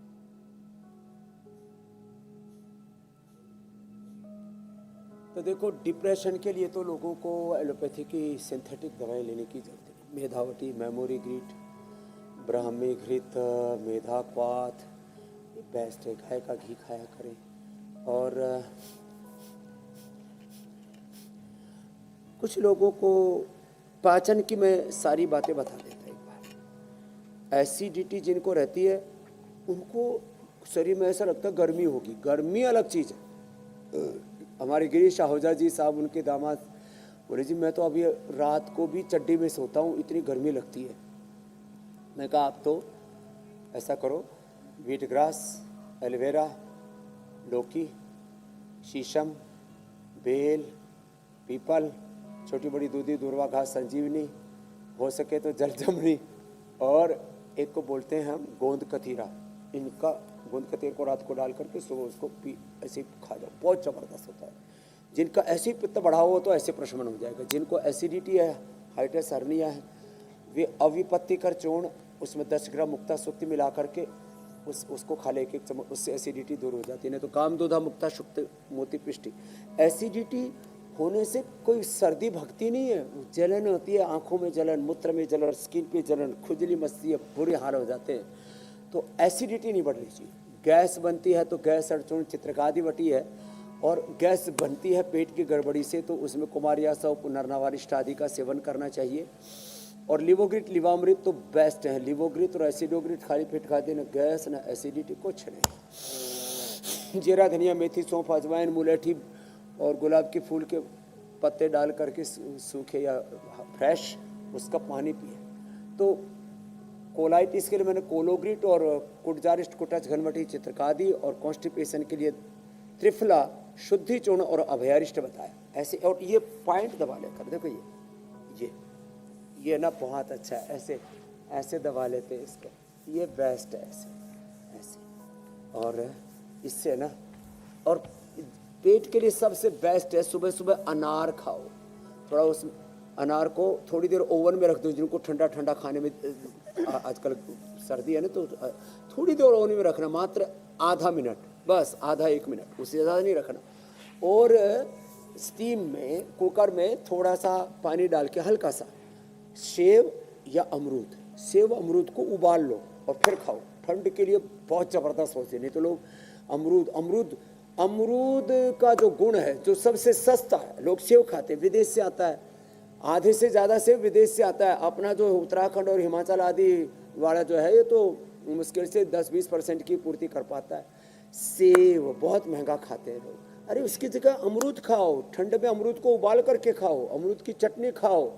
तो देखो, डिप्रेशन के लिए तो लोगों को एलोपैथी की सिंथेटिक दवाएं लेने की जरूरत है। मेधावटी, मेमोरी ग्रीट, ब्राह्मी घृत, मेधाक्वाथ, ये बेस्ट है। गाय का घी खाया करें। और कुछ लोगों को पाचन की मैं सारी बातें बता देता एक बार। एसिडिटी जिनको रहती है उनको शरीर में ऐसा लगता है गर्मी होगी। गर्मी अलग चीज़ है। हमारे गिरीश आहूजा जी साहब, उनके दामाद बोले जी मैं तो अभी रात को भी चड्डी में सोता हूँ, इतनी गर्मी लगती है। मैं कहा आप तो ऐसा करो, व्हीट ग्रास, एलोवेरा, लौकी, शीशम, बेल, पीपल, छोटी बड़ी दूधी, दूरवा घास, संजीवनी, हो सके तो जलजमनी, और एक को बोलते हैं हम गोंद कतीरा। इनका गोंद कतीर को रात को डाल करके सुबह उसको ऐसे खा जाओ, बहुत ज़बरदस्त होता है। जिनका ऐसे पित्त बढ़ा हुआ तो ऐसे प्रशमन हो जाएगा। जिनको एसिडिटी है, हाइटिस हर्निया है, वे अविपत्तिकर चूर्ण, उसमें 10 ग्राम मुक्ता सुक्ति मिला करके उसको खा ले एक चम्मच, उससे एसिडिटी दूर हो जाती है। नहीं तो कामदोधा मुक्ता शुक्त मोती पिष्टी। एसिडिटी होने से कोई सर्दी भगती नहीं है, जलन होती है, आंखों में जलन, मूत्र में जलन, स्किन पे जलन, खुजली मस्ती है, बुरे हाल हो जाते हैं। तो एसिडिटी नहीं बढ़नी चाहिए। गैस बनती है तो गैस अड़चूर्ण चित्रकादि बटी है, और गैस बनती है पेट की गड़बड़ी से, तो उसमें कुमारिया सौ पुनर्नवारिष्ट आदि का सेवन करना चाहिए। और लिवोग्रिट, लिवामृत तो बेस्ट है। लिवोग्रिट और एसिडोग्रिट खाली पेट खाते, ना गैस ना एसिडिटी, कुछ नहीं। जीरा, धनिया, मेथी, सौंफ, अजवाइन, मुलेठी और गुलाब के फूल के पत्ते डाल करके सूखे या फ्रेश उसका पानी पिए। तो कोलाइटिस के लिए मैंने कोलोग्रिट और कुटजारिस्ट, कुटच, घनवटी, चित्रकादि, और कॉन्स्टिपेशन के लिए त्रिफला, शुद्धि चूर्ण और अभयारिष्ट बताया ऐसे। और ये पॉइंट दबा लेकर देखो, ये ना बहुत अच्छा है। ऐसे ऐसे दबा लेते हैं इसको, ये बेस्ट है। ऐसे ऐसे, और इससे ना, और पेट के लिए सबसे बेस्ट है, सुबह सुबह अनार खाओ। थोड़ा उस अनार को थोड़ी देर ओवन में रख दो। जिनको ठंडा ठंडा खाने में आजकल सर्दी है ना, तो थोड़ी देर ओवन में रखना, मात्र आधा मिनट, बस आधा 1 मिनट, उससे ज़्यादा नहीं रखना। और स्टीम में, कुकर में थोड़ा सा पानी डाल के हल्का सा सेव या अमरूद, सेव अमरूद को उबाल लो और फिर खाओ। ठंड के लिए बहुत ज़बरदस्त होती है। नहीं तो लोग अमरूद का जो गुण है, जो सबसे सस्ता है, लोग सेव खाते हैं, विदेश से आता है। आधे से ज़्यादा सेव विदेश से आता है। अपना जो उत्तराखंड और हिमाचल आदि वाला जो है, ये तो मुश्किल से 10-20% की पूर्ति कर पाता है। सेव बहुत महंगा खाते हैं लोग। अरे उसकी जगह अमरूद खाओ। ठंड में अमरूद को उबाल करके खाओ, अमरूद की चटनी खाओ,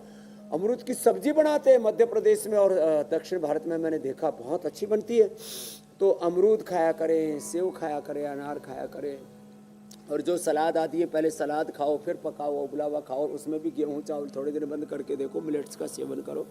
अमरूद की सब्जी बनाते हैं मध्य प्रदेश में और दक्षिण भारत में, मैंने देखा बहुत अच्छी बनती है। तो अमरूद खाया करें, सेव खाया करें, अनार खाया करें। और जो सलाद आती है, पहले सलाद खाओ, फिर पकाओ, उबला हुआ खाओ। उसमें भी गेहूँ चावल थोड़े दिन बंद करके देखो, मिलेट्स का सेवन करो।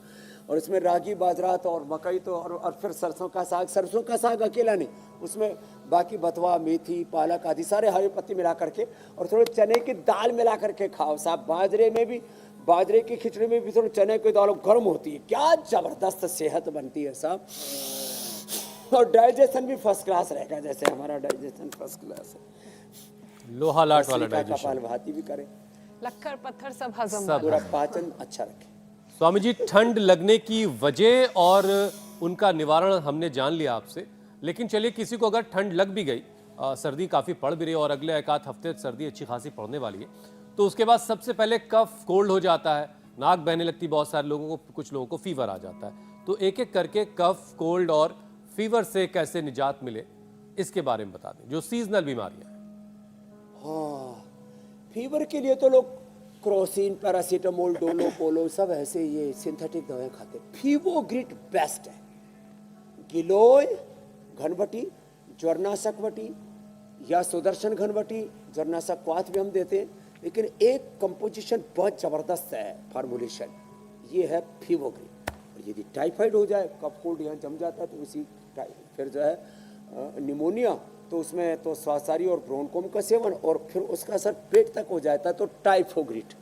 और इसमें रागी, बाजरा तो और मकई तो, और फिर सरसों का साग। सरसों का साग अकेला नहीं, उसमें बाकी बथुआ, मेथी, पालक आदि सारे हरी पत्ती मिला करके, और थोड़े चने की दाल मिला करके खाओ साहब। बाजरे में भी, बाजरे की खिचड़ी में भी थोड़ी चने की दाल गर्म होती है, क्या ज़बरदस्त सेहत बनती है साहब। और डाइजेशन भी फर्स्ट क्लास रहेगा, जैसे हमारा डाइजेशन फर्स्ट क्लास है। लोहा लाट वाला डाइजेशन। कपालभाति भी करें, लक्कर पत्थर सब हजम सब पूरा पाचन अच्छा रखें। स्वामी जी, ठंड लगने की वजह और उनका निवारण हमने जान लिया आपसे, लेकिन चलिए किसी को अगर ठंड लग भी गई, सर्दी काफ़ी पड़ भी रही है और अगले एक आध हफ्ते सर्दी अच्छी खासी पड़ने वाली है, तो उसके बाद सबसे पहले कफ कोल्ड हो जाता है, नाक बहने लगती, बहुत सारे लोगों को, कुछ लोगों को फीवर आ जाता है। तो एक एक करके कफ, कोल्ड और फीवर से कैसे निजात मिले, इसके बारे में बता दें, जो सीजनल बीमारियां हैं। हाँ, फीवर के लिए तो लोग क्रोसिन, पैरासीटामोल, डोलो, पोलो सब ऐसे ये सिंथेटिक दवाएं खाते हैं। फीवोग्रिट बेस्ट है। गिलोय घनवटी, ज्वरनाशक वटी या सुदर्शन घनवटी, ज्वरनाशक क्वाथ भी हम देते हैं। लेकिन एक कंपोजिशन बहुत ज़बरदस्त है, फार्मूलेशन, ये है फीवोग्रिट। और यदि टाइफाइड हो जाए, कफ कोल्ड यहाँ जम जाता है, तो उसी फिर जो है निमोनिया, तो उसमें तो स्वासारी और ब्रोनकोम का सेवन, और फिर उसका असर पेट तक हो जाता है, तो टाइफोग्रिट,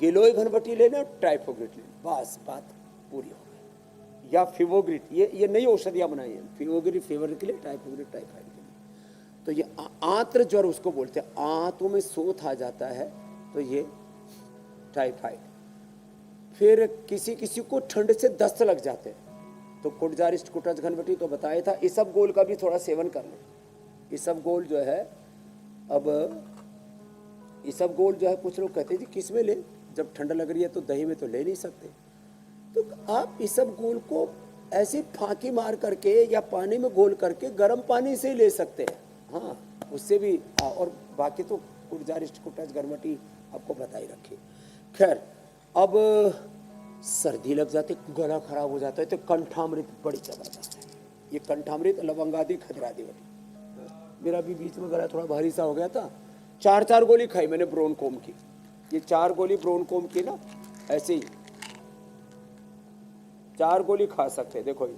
गिलोय घनवटी लेना और टाइफोग्रिट लेना, बस बात पूरी हो गई। या फीवोग्रिट, ये नई औषधियाँ बनाई हैं। फीवोग्रिट फीवर के लिए, टाइफोग्रिट टाइफाइड के लिए। तो ये आंत्र ज्वर उसको बोलते हैं, आंतों में सोथ आ जाता है तो ये टाइफाइड। फिर किसी किसी को ठंड से दस्त लग जाते हैं तो कुटजारिस्ट कुटज घनवटी तो बताया था, इसबगोल का भी थोड़ा सेवन कर लें। इसबगोल जो है, अब इसबगोल जो है कुछ लोग कहते हैं जी किस में ले, जब ठंड लग रही है तो दही में तो ले नहीं सकते, तो आप इसबगोल को ऐसे फांकी मार करके या पानी में घोल करके गर्म पानी से ही ले सकते हैं। हाँ, उससे भी। और बाकी तो कुटजारिस्ट कुटज घनवटी आपको बताई रखी। खैर, अब सर्दी लग जाती, गला खराब हो जाता है तो कंठामृत बड़ी जबरदस्त है। ये कंठामृत, लवंगादी, खजरादी वाली। मेरा भी बीच में गला थोड़ा भारी सा हो गया था, 4 गोली खाई मैंने ब्रोनकोम की। ये 4 गोली ब्रोनकोम की ना, ऐसे ही 4 गोली खा सकते हैं। देखो ये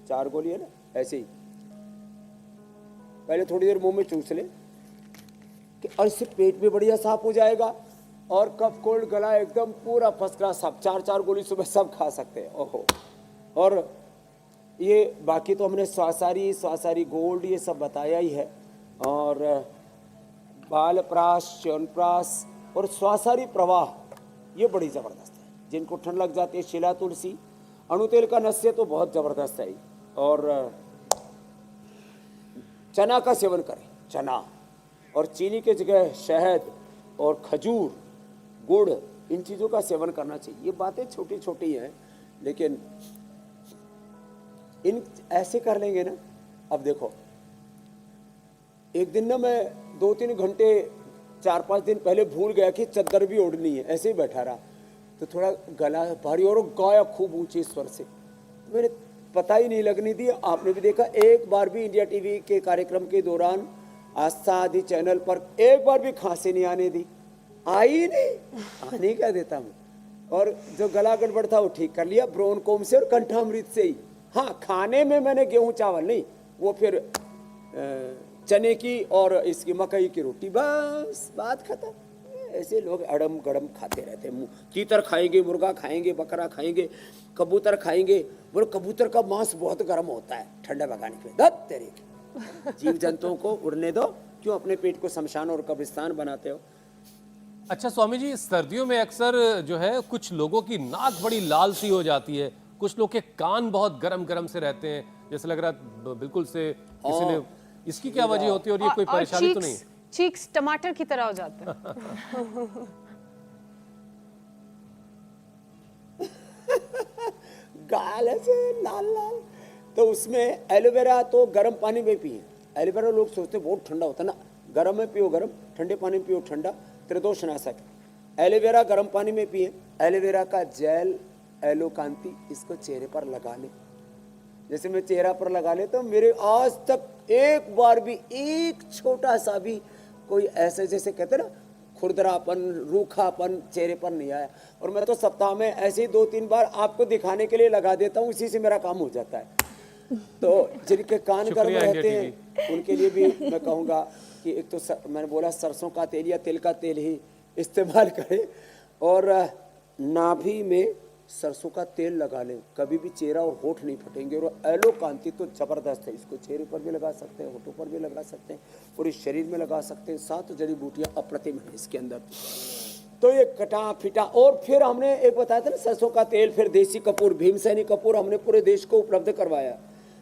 4 गोली है ना, ऐसे ही पहले थोड़ी देर मुंह में चूस ले कि, और इससे पेट भी बढ़िया साफ हो जाएगा और कफ कोल्ड गला एकदम पूरा फर्स्ट क्लास साफ। 4 गोली सुबह सब खा सकते हैं। ओहो। और ये बाकी तो हमने स्वासारी गोल्ड ये सब बताया ही है, और बालप्राश, च्यवनप्राश और स्वासारी प्रवाह ये बड़ी ज़बरदस्त है। जिनको ठंड लग जाती है, शिला तुलसी, अणुतेल का नस्य तो बहुत ज़बरदस्त है। और चना का सेवन करें, चना, और चीनी के जगह शहद और खजूर, गुड़, इन चीज़ों का सेवन करना चाहिए। ये बातें छोटी छोटी हैं, लेकिन इन ऐसे कर लेंगे ना। अब देखो, एक दिन ना मैं 2-3 घंटे 4-5 दिन पहले भूल गया कि चद्दर भी ओढ़नी है, ऐसे ही बैठा रहा तो थोड़ा गला भारी और गाया खूब ऊंचे स्वर से, मैंने पता ही नहीं लगने दी। आपने भी देखा, एक बार भी इंडिया टीवी के कार्यक्रम के दौरान आस्था आदि चैनल पर एक बार भी खांसी नहीं आने दी, आई नहीं, आने क्या देता मैं। और जो गला गड़बड़ था वो ठीक कर लिया ब्रोनकोम से और कंठामृत से ही। हाँ, खाने में मैंने गेहूं चावल नहीं, वो फिर चने की और इसकी मकई की रोटी, बस बात खत्म। ऐसे लोग अड़म गड़म खाते रहते हैं। तीतर खाएंगे, मुर्गा खाएंगे, बकरा खाएंगे, कबूतर खाएंगे। बोलो कबूतर का मांस बहुत गर्म होता है ठंडा भगाने के लिए। दत्त तेरे जीव जंतुओं को उड़ने दो, क्यों अपने पेट को शमशान और कब्रिस्तान बनाते हो। अच्छा स्वामी जी, सर्दियों में अक्सर जो है कुछ लोगों की नाक बड़ी लाल सी हो जाती है, कुछ लोग के कान बहुत गरम गरम से रहते हैं, जैसे लग रहा है बिल्कुल से किसी ने, इसकी क्या वजह होती है और ये कोई परेशानी तो नहीं? चीक्स टमाटर की तरह हो जाते हैं। गाल ऐसे लाल लाल, तो उसमें एलोवेरा तो गर्म पानी में पिए। एलोवेरा लोग सोचते बहुत ठंडा होता है ना, गर्म में पियो गर्म, ठंडे पानी में पियो ठंडा, त्रिदोषनाशक। एलोवेरा गर्म पानी में पिए। एलोवेरा का जेल, एलोकांति, इसको चेहरे पर लगा ले। जैसे मैं चेहरा पर लगा ले तो मेरे आज तक एक बार भी एक छोटा सा भी कोई ऐसे जैसे कहते ना खुरदरापन, रूखापन चेहरे पर नहीं आया। और मैं तो सप्ताह में ऐसे ही 2-3 बार आपको दिखाने के लिए लगा देता हूँ, इसी से मेरा काम हो जाता है। तो जिनके कान गर्म रहते हैं उनके लिए भी मैं कहूँगा कि एक तो मैंने बोला सरसों का तेल या तिल का तेल ही इस्तेमाल करें, और नाभि में सरसों का तेल लगा लें, कभी भी चेहरा और होठ नहीं फटेंगे। और एलोकांति तो जबरदस्त है, इसको चेहरे पर भी लगा सकते हैं, होठों पर भी लगा सकते हैं, पूरे शरीर में लगा सकते हैं। 7 जड़ी बूटियां अप्रतिम है इसके अंदर। तो ये कटा फिटा। और फिर हमने एक बताया था ना सरसों का तेल, फिर देसी कपूर, भीमसेनी कपूर हमने पूरे देश को उपलब्ध करवाया,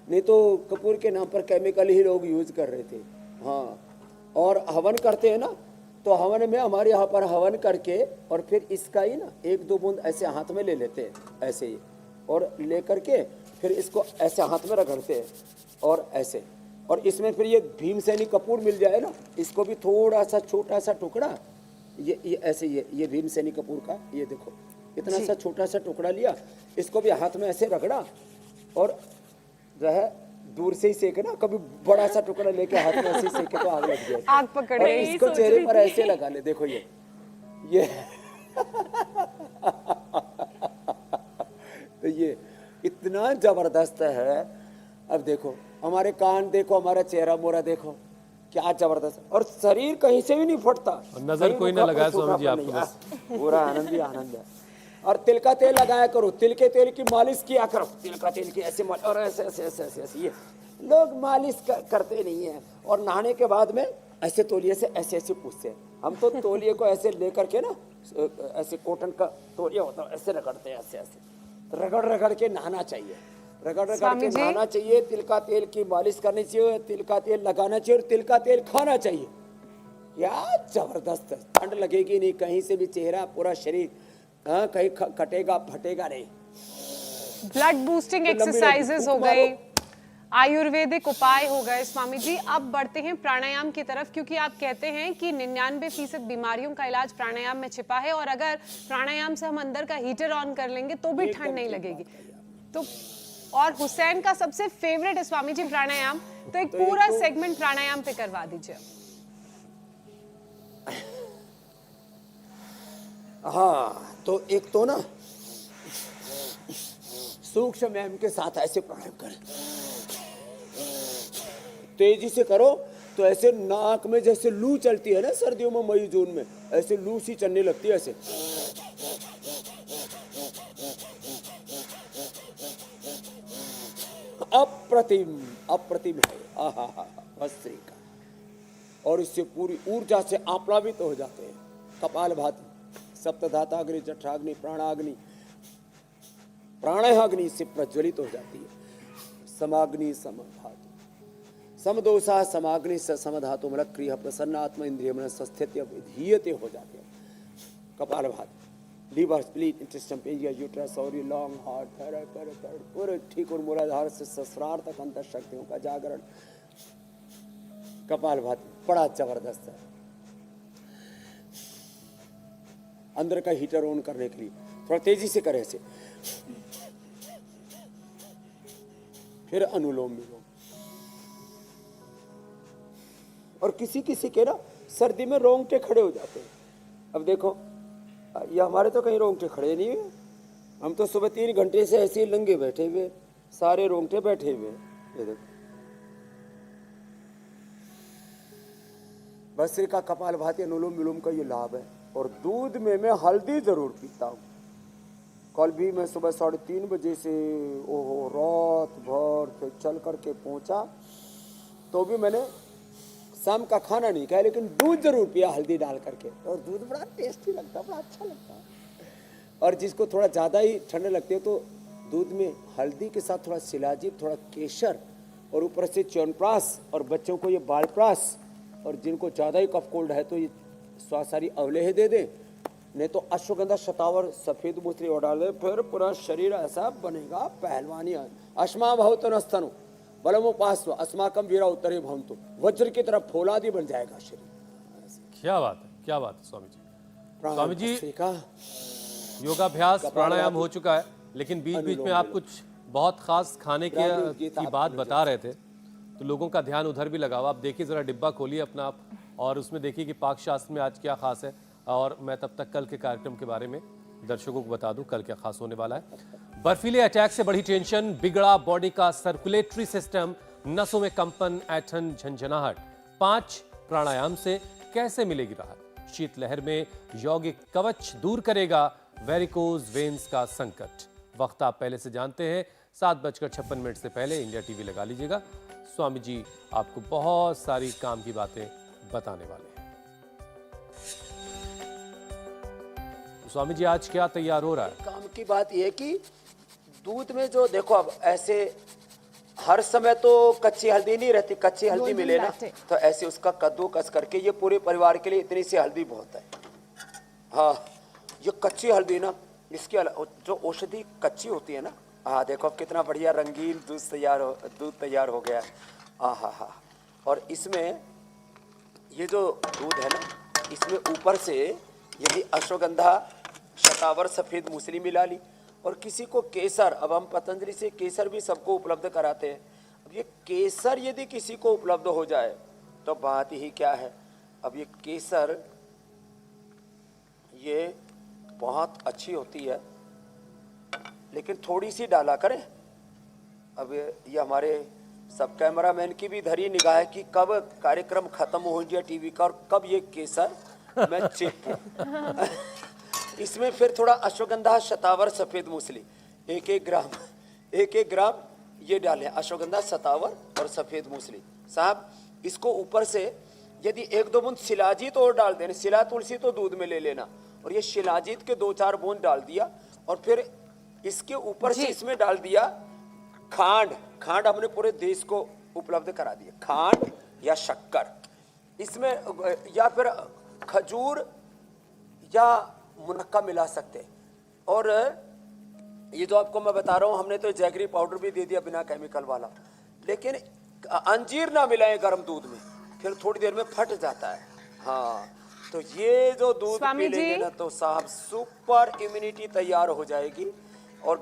नहीं तो कपूर के नाम पर केमिकल ही लोग यूज कर रहे थे। हाँ, और हवन करते हैं ना, तो हवन में हमारे यहाँ पर हवन करके और फिर इसका ही ना 1-2 बूंद ऐसे हाथ में ले लेते हैं, ऐसे ही, और ले करके फिर इसको ऐसे हाथ में रगड़ते हैं और ऐसे, और इसमें फिर ये भीमसेनी कपूर मिल जाए ना, इसको भी थोड़ा सा छोटा सा टुकड़ा, ये ऐसे, ये भीमसेनी कपूर का, ये देखो इतना सा छोटा सा टुकड़ा लिया, इसको भी हाथ में ऐसे रगड़ा और जो है दूर से ही सेके ना, कभी बड़ा सा टुकड़ा लेके हाथ में ऐसे सेके तो आग लग जाए। आग पकड़ रही है, इसको चेहरे पर ऐसे लगा ले, देखो ये तो ये इतना जबरदस्त है। अब देखो हमारे कान देखो, हमारा चेहरा मोरा देखो, क्या जबरदस्त, और शरीर कहीं से भी नहीं फटता। नजर कोई ना लगाए स्वामी जी आपको, बस पूरा आनंद ही आनंद है। और तिल का तेल लगाया करो, तिल के तेल की मालिश किया करो, तिल का तेल की ऐसे और ऐसे ऐसे ऐसे ऐसे ऐसे, लोग मालिश करते नहीं है, और नहाने के बाद में ऐसे तौलिए से ऐसे ऐसे पूछते हैं। हम तो तौलिए को ऐसे लेकर के ना, ऐसे कॉटन का तौलिया होता है, ऐसे रगड़ते हैं, ऐसे ऐसे रगड़ रगड़ के नहाना चाहिए, रगड़ रगड़ स्वामी के जी। नहाना चाहिए। तिल का तेल की मालिश करनी चाहिए, तिल का तेल लगाना चाहिए, और तिल का तेल खाना चाहिए। क्या जबरदस्त है, ठंड लगेगी नहीं कहीं से भी, चेहरा पूरा शरीर कहीं कटेगा फटेगा नहीं। ब्लड बूस्टिंग तो लंबी लंबी एक्सरसाइजेस हो फूंक गई, मारो। आयुर्वेदिक उपाय हो गए। स्वामी जी अब बढ़ते हैं प्राणायाम की तरफ, क्योंकि आप कहते हैं कि 99% बीमारियों का इलाज प्राणायाम में छिपा है, और अगर प्राणायाम से हम अंदर का हीटर ऑन कर लेंगे तो भी ठंड नहीं लगेगी। तो और हुसैन का सबसे फेवरेट है स्वामी जी प्राणायाम, तो एक पूरा सेगमेंट प्राणायाम पे करवा दीजिए। हाँ, तो एक तो ना सूक्ष्म व्यायाम के साथ ऐसे प्राणायाम करें, तेजी से करो तो ऐसे नाक में जैसे लू चलती है ना सर्दियों में, मई जून में ऐसे लू सी चलने लगती है ऐसे। अप्रतिम अप्रतिम है, आहा बस का। और इससे पूरी ऊर्जा से आप्लावित हो जाते हैं। कपालभाति, सप्तधाताग्नि, जठराग्नि, प्राणाग्नि, प्राणाग्नि से प्रज्वलित हो जाती है। समाग्नि समधातु, समदोषा समाग्नि समधातु मल क्रिय प्रसन्न आत्मा इंद्रिय मन स्थित्य विधीयते हो जाते हैं। कपालभाति, लीवर, स्प्लीन, इंटेस्टाइन, पेजिया, यूट्रस और ये लॉन्ग हार्ट, थायराइड, पूरे ठीक और मूलाधार से सहस्रार तक अंतर शक्तियों का जागरण। कपालभाति बड़ा जबरदस्त है। अंदर का हीटर ऑन करने के लिए थोड़ा तेजी से करें ऐसे, फिर अनुलोम विलोम। और किसी किसी के ना सर्दी में रोंगटे खड़े हो जाते हैं। अब देखो ये हमारे तो कहीं रोंगटे खड़े नहीं हुए, हम तो सुबह 3 घंटे से ऐसे ही लंगे बैठे हुए, सारे रोंगटे बैठे हुए। ये देखो भस्त्रिका, कपालभाति, अनुलोम विलोम का ये लाभ है। और दूध में मैं हल्दी जरूर पीता हूँ। कल भी मैं सुबह 3:30 बजे से ओहो रात भर से चल करके पहुंचा, तो भी मैंने शाम का खाना नहीं खाया, लेकिन दूध जरूर पिया हल्दी डाल करके। और दूध बड़ा टेस्टी लगता है, बड़ा अच्छा लगता है। और जिसको थोड़ा ज़्यादा ही ठंड लगती है तो दूध में हल्दी के साथ थोड़ा शिलाजीत, थोड़ा केसर और ऊपर से च्यवनप्राश, और बच्चों को ये बालप्राश, और जिनको ज़्यादा ही कफ कोल्ड है तो ये स्वासारी अवलेह दे दे, नहीं तो अश्वगंधा, शतावर, सफेद मूत्री और डाल दे, फिर पूरा शरीर ऐसा बनेगा पहलवानी। अश्मा भवतो नस्तनु बलमुपास्व अस्माकम वीरा उत्तरे भवन्तु, वज्र की तरफ फौलादी बन जाएगा शरीर। क्या बात है, क्या बात है स्वामी जी। स्वामी जी भस्त्रिका, योगाभ्यास प्राणायाम हो चुका है, लेकिन बीच बीच में आप कुछ बहुत खास खाने की बात बता रहे थे, तो लोगों का ध्यान उधर भी लगा हुआ। आप देखिए जरा डिब्बा खोलिए अपना आप, और उसमें देखिए कि पाक शास्त्र में आज क्या खास है। और मैं तब तक कल के कार्यक्रम के बारे में दर्शकों को बता दूं कल क्या खास होने वाला है। बर्फीले अटैक से बड़ी टेंशन, बिगड़ा बॉडी का सर्कुलेटरी सिस्टम, नसों में कंपन, ऐंठन, झंझनाहट। 5 प्राणायाम से कैसे मिलेगी राहत? शीतलहर में यौगिक कवच दूर करेगा वेरिकोज वेन्स का संकट। वक्त आप पहले से जानते हैं, 7:56 से पहले इंडिया टीवी लगा लीजिएगा। स्वामी जी आपको बहुत सारी काम की बातें बताने वाले हैं। स्वामी जी आज क्या तैयार हो रहा है? काम की बात यह है कि दूध में जो देखो, अब ऐसे हर समय तो कच्ची हल्दी नहीं रहती, कच्ची हल्दी मिले ना तो ऐसे उसका कद्दूकस करके, ये पूरे परिवार के लिए इतनी सी हल्दी बहुत है। हाँ, ये कच्ची हल्दी ना, इसकी जो औषधि कच्ची होती है ना, हाँ देखो कितना बढ़िया रंगीन दूध तैयार हो गया। हाँ, और इसमें ये जो दूध है ना, इसमें ऊपर से यदि अश्वगंधा, शतावर, सफेद मूसली मिला ली, और किसी को केसर, अब हम पतंजलि से केसर भी सबको उपलब्ध कराते हैं। अब ये केसर यदि किसी को उपलब्ध हो जाए तो बात ही क्या है। अब ये केसर ये बहुत अच्छी होती है, लेकिन थोड़ी सी डाला करें। अब ये हमारे सब कैमरामैन की भी धरी निगाह है कि कब कार्यक्रम खत्म हो इंडिया टीवी का और कब ये केसर मैं चेपूं। इसमें फिर थोड़ा अश्वगंधा, शतावर, सफेद मूसली 1-1 ग्राम ये डालें, अश्वगंधा, सतावर और सफेद मूसली। साहब इसको ऊपर से यदि 1-2 बूंद शिलाजीत और डाल देना, शिला तुलसी तो दूध में ले लेना, और ये शिलाजीत के 2-4 बूंद डाल दिया, और फिर इसके ऊपर से इसमें डाल दिया खांड। खांड हमने पूरे देश को उपलब्ध करा दिया, खांड या शक्कर इसमें, या फिर खजूर या मुनक्का मिला सकते। और ये जो आपको मैं बता रहा हूँ, हमने तो जैगरी पाउडर भी दे दिया बिना केमिकल वाला, लेकिन अंजीर ना मिलाएं गर्म दूध में, फिर थोड़ी देर में फट जाता है। हाँ, तो ये जो दूध पी लेंगे ना तो साहब सुपर इम्यूनिटी तैयार हो जाएगी, और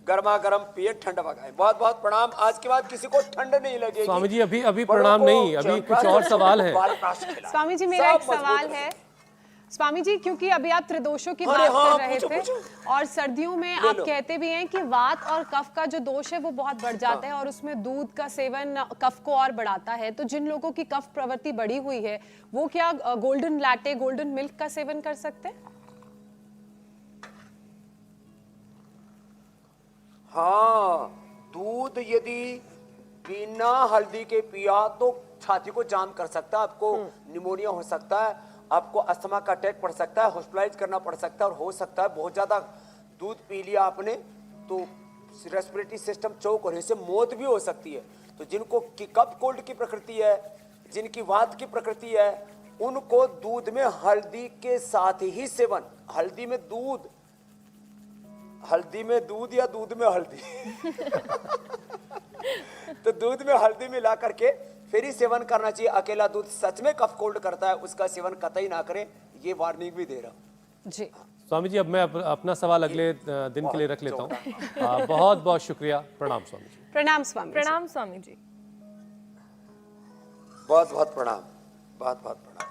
गर्मा गर्म पिए, ठंड भगाए। बहुत बहुत प्रणाम। आज के बाद किसी को ठंड नहीं लगेगी। स्वामी जी अभी प्रणाम नहीं, अभी कुछ और सवाल है। स्वामी जी मेरा एक सवाल है स्वामी जी, क्योंकि अभी आप त्रिदोषों की बात कर रहे थे, और सर्दियों में आप कहते भी हैं कि वात और कफ का जो दोष है वो बहुत बढ़ जाता है, और उसमें दूध का सेवन कफ को और बढ़ाता है। तो जिन लोगों की कफ प्रवृत्ति बढ़ी हुई है वो क्या गोल्डन लैटे, गोल्डन मिल्क का सेवन कर सकते हैं? हाँ, दूध यदि बिना हल्दी के पिया तो छाती को जाम कर सकता है, आपको निमोनिया हो सकता है, आपको अस्थमा का अटैक पड़ सकता है, हॉस्पिटलाइज करना पड़ सकता है, और हो सकता है बहुत ज्यादा दूध पी लिया आपने तो रेस्पिरेटरी सिस्टम चौक होने से मौत भी हो सकती है। तो जिनको की कफ कोल्ड की प्रकृति है, जिनकी वात की प्रकृति है, उनको दूध में हल्दी के साथ ही सेवन, हल्दी में दूध या दूध में हल्दी तो दूध में हल्दी मिला करके फिर ही सेवन करना चाहिए। अकेला दूध सच में कफ कोल्ड करता है, उसका सेवन कतई ना करें, ये वार्निंग भी दे रहा हूं जी। स्वामी जी अब मैं अपना सवाल अगले दिन के लिए रख लेता हूँ। बहुत बहुत शुक्रिया। प्रणाम स्वामी जी। प्रणाम स्वामी। प्रणाम स्वामी जी। बहुत बहुत प्रणाम, बहुत बहुत प्रणाम।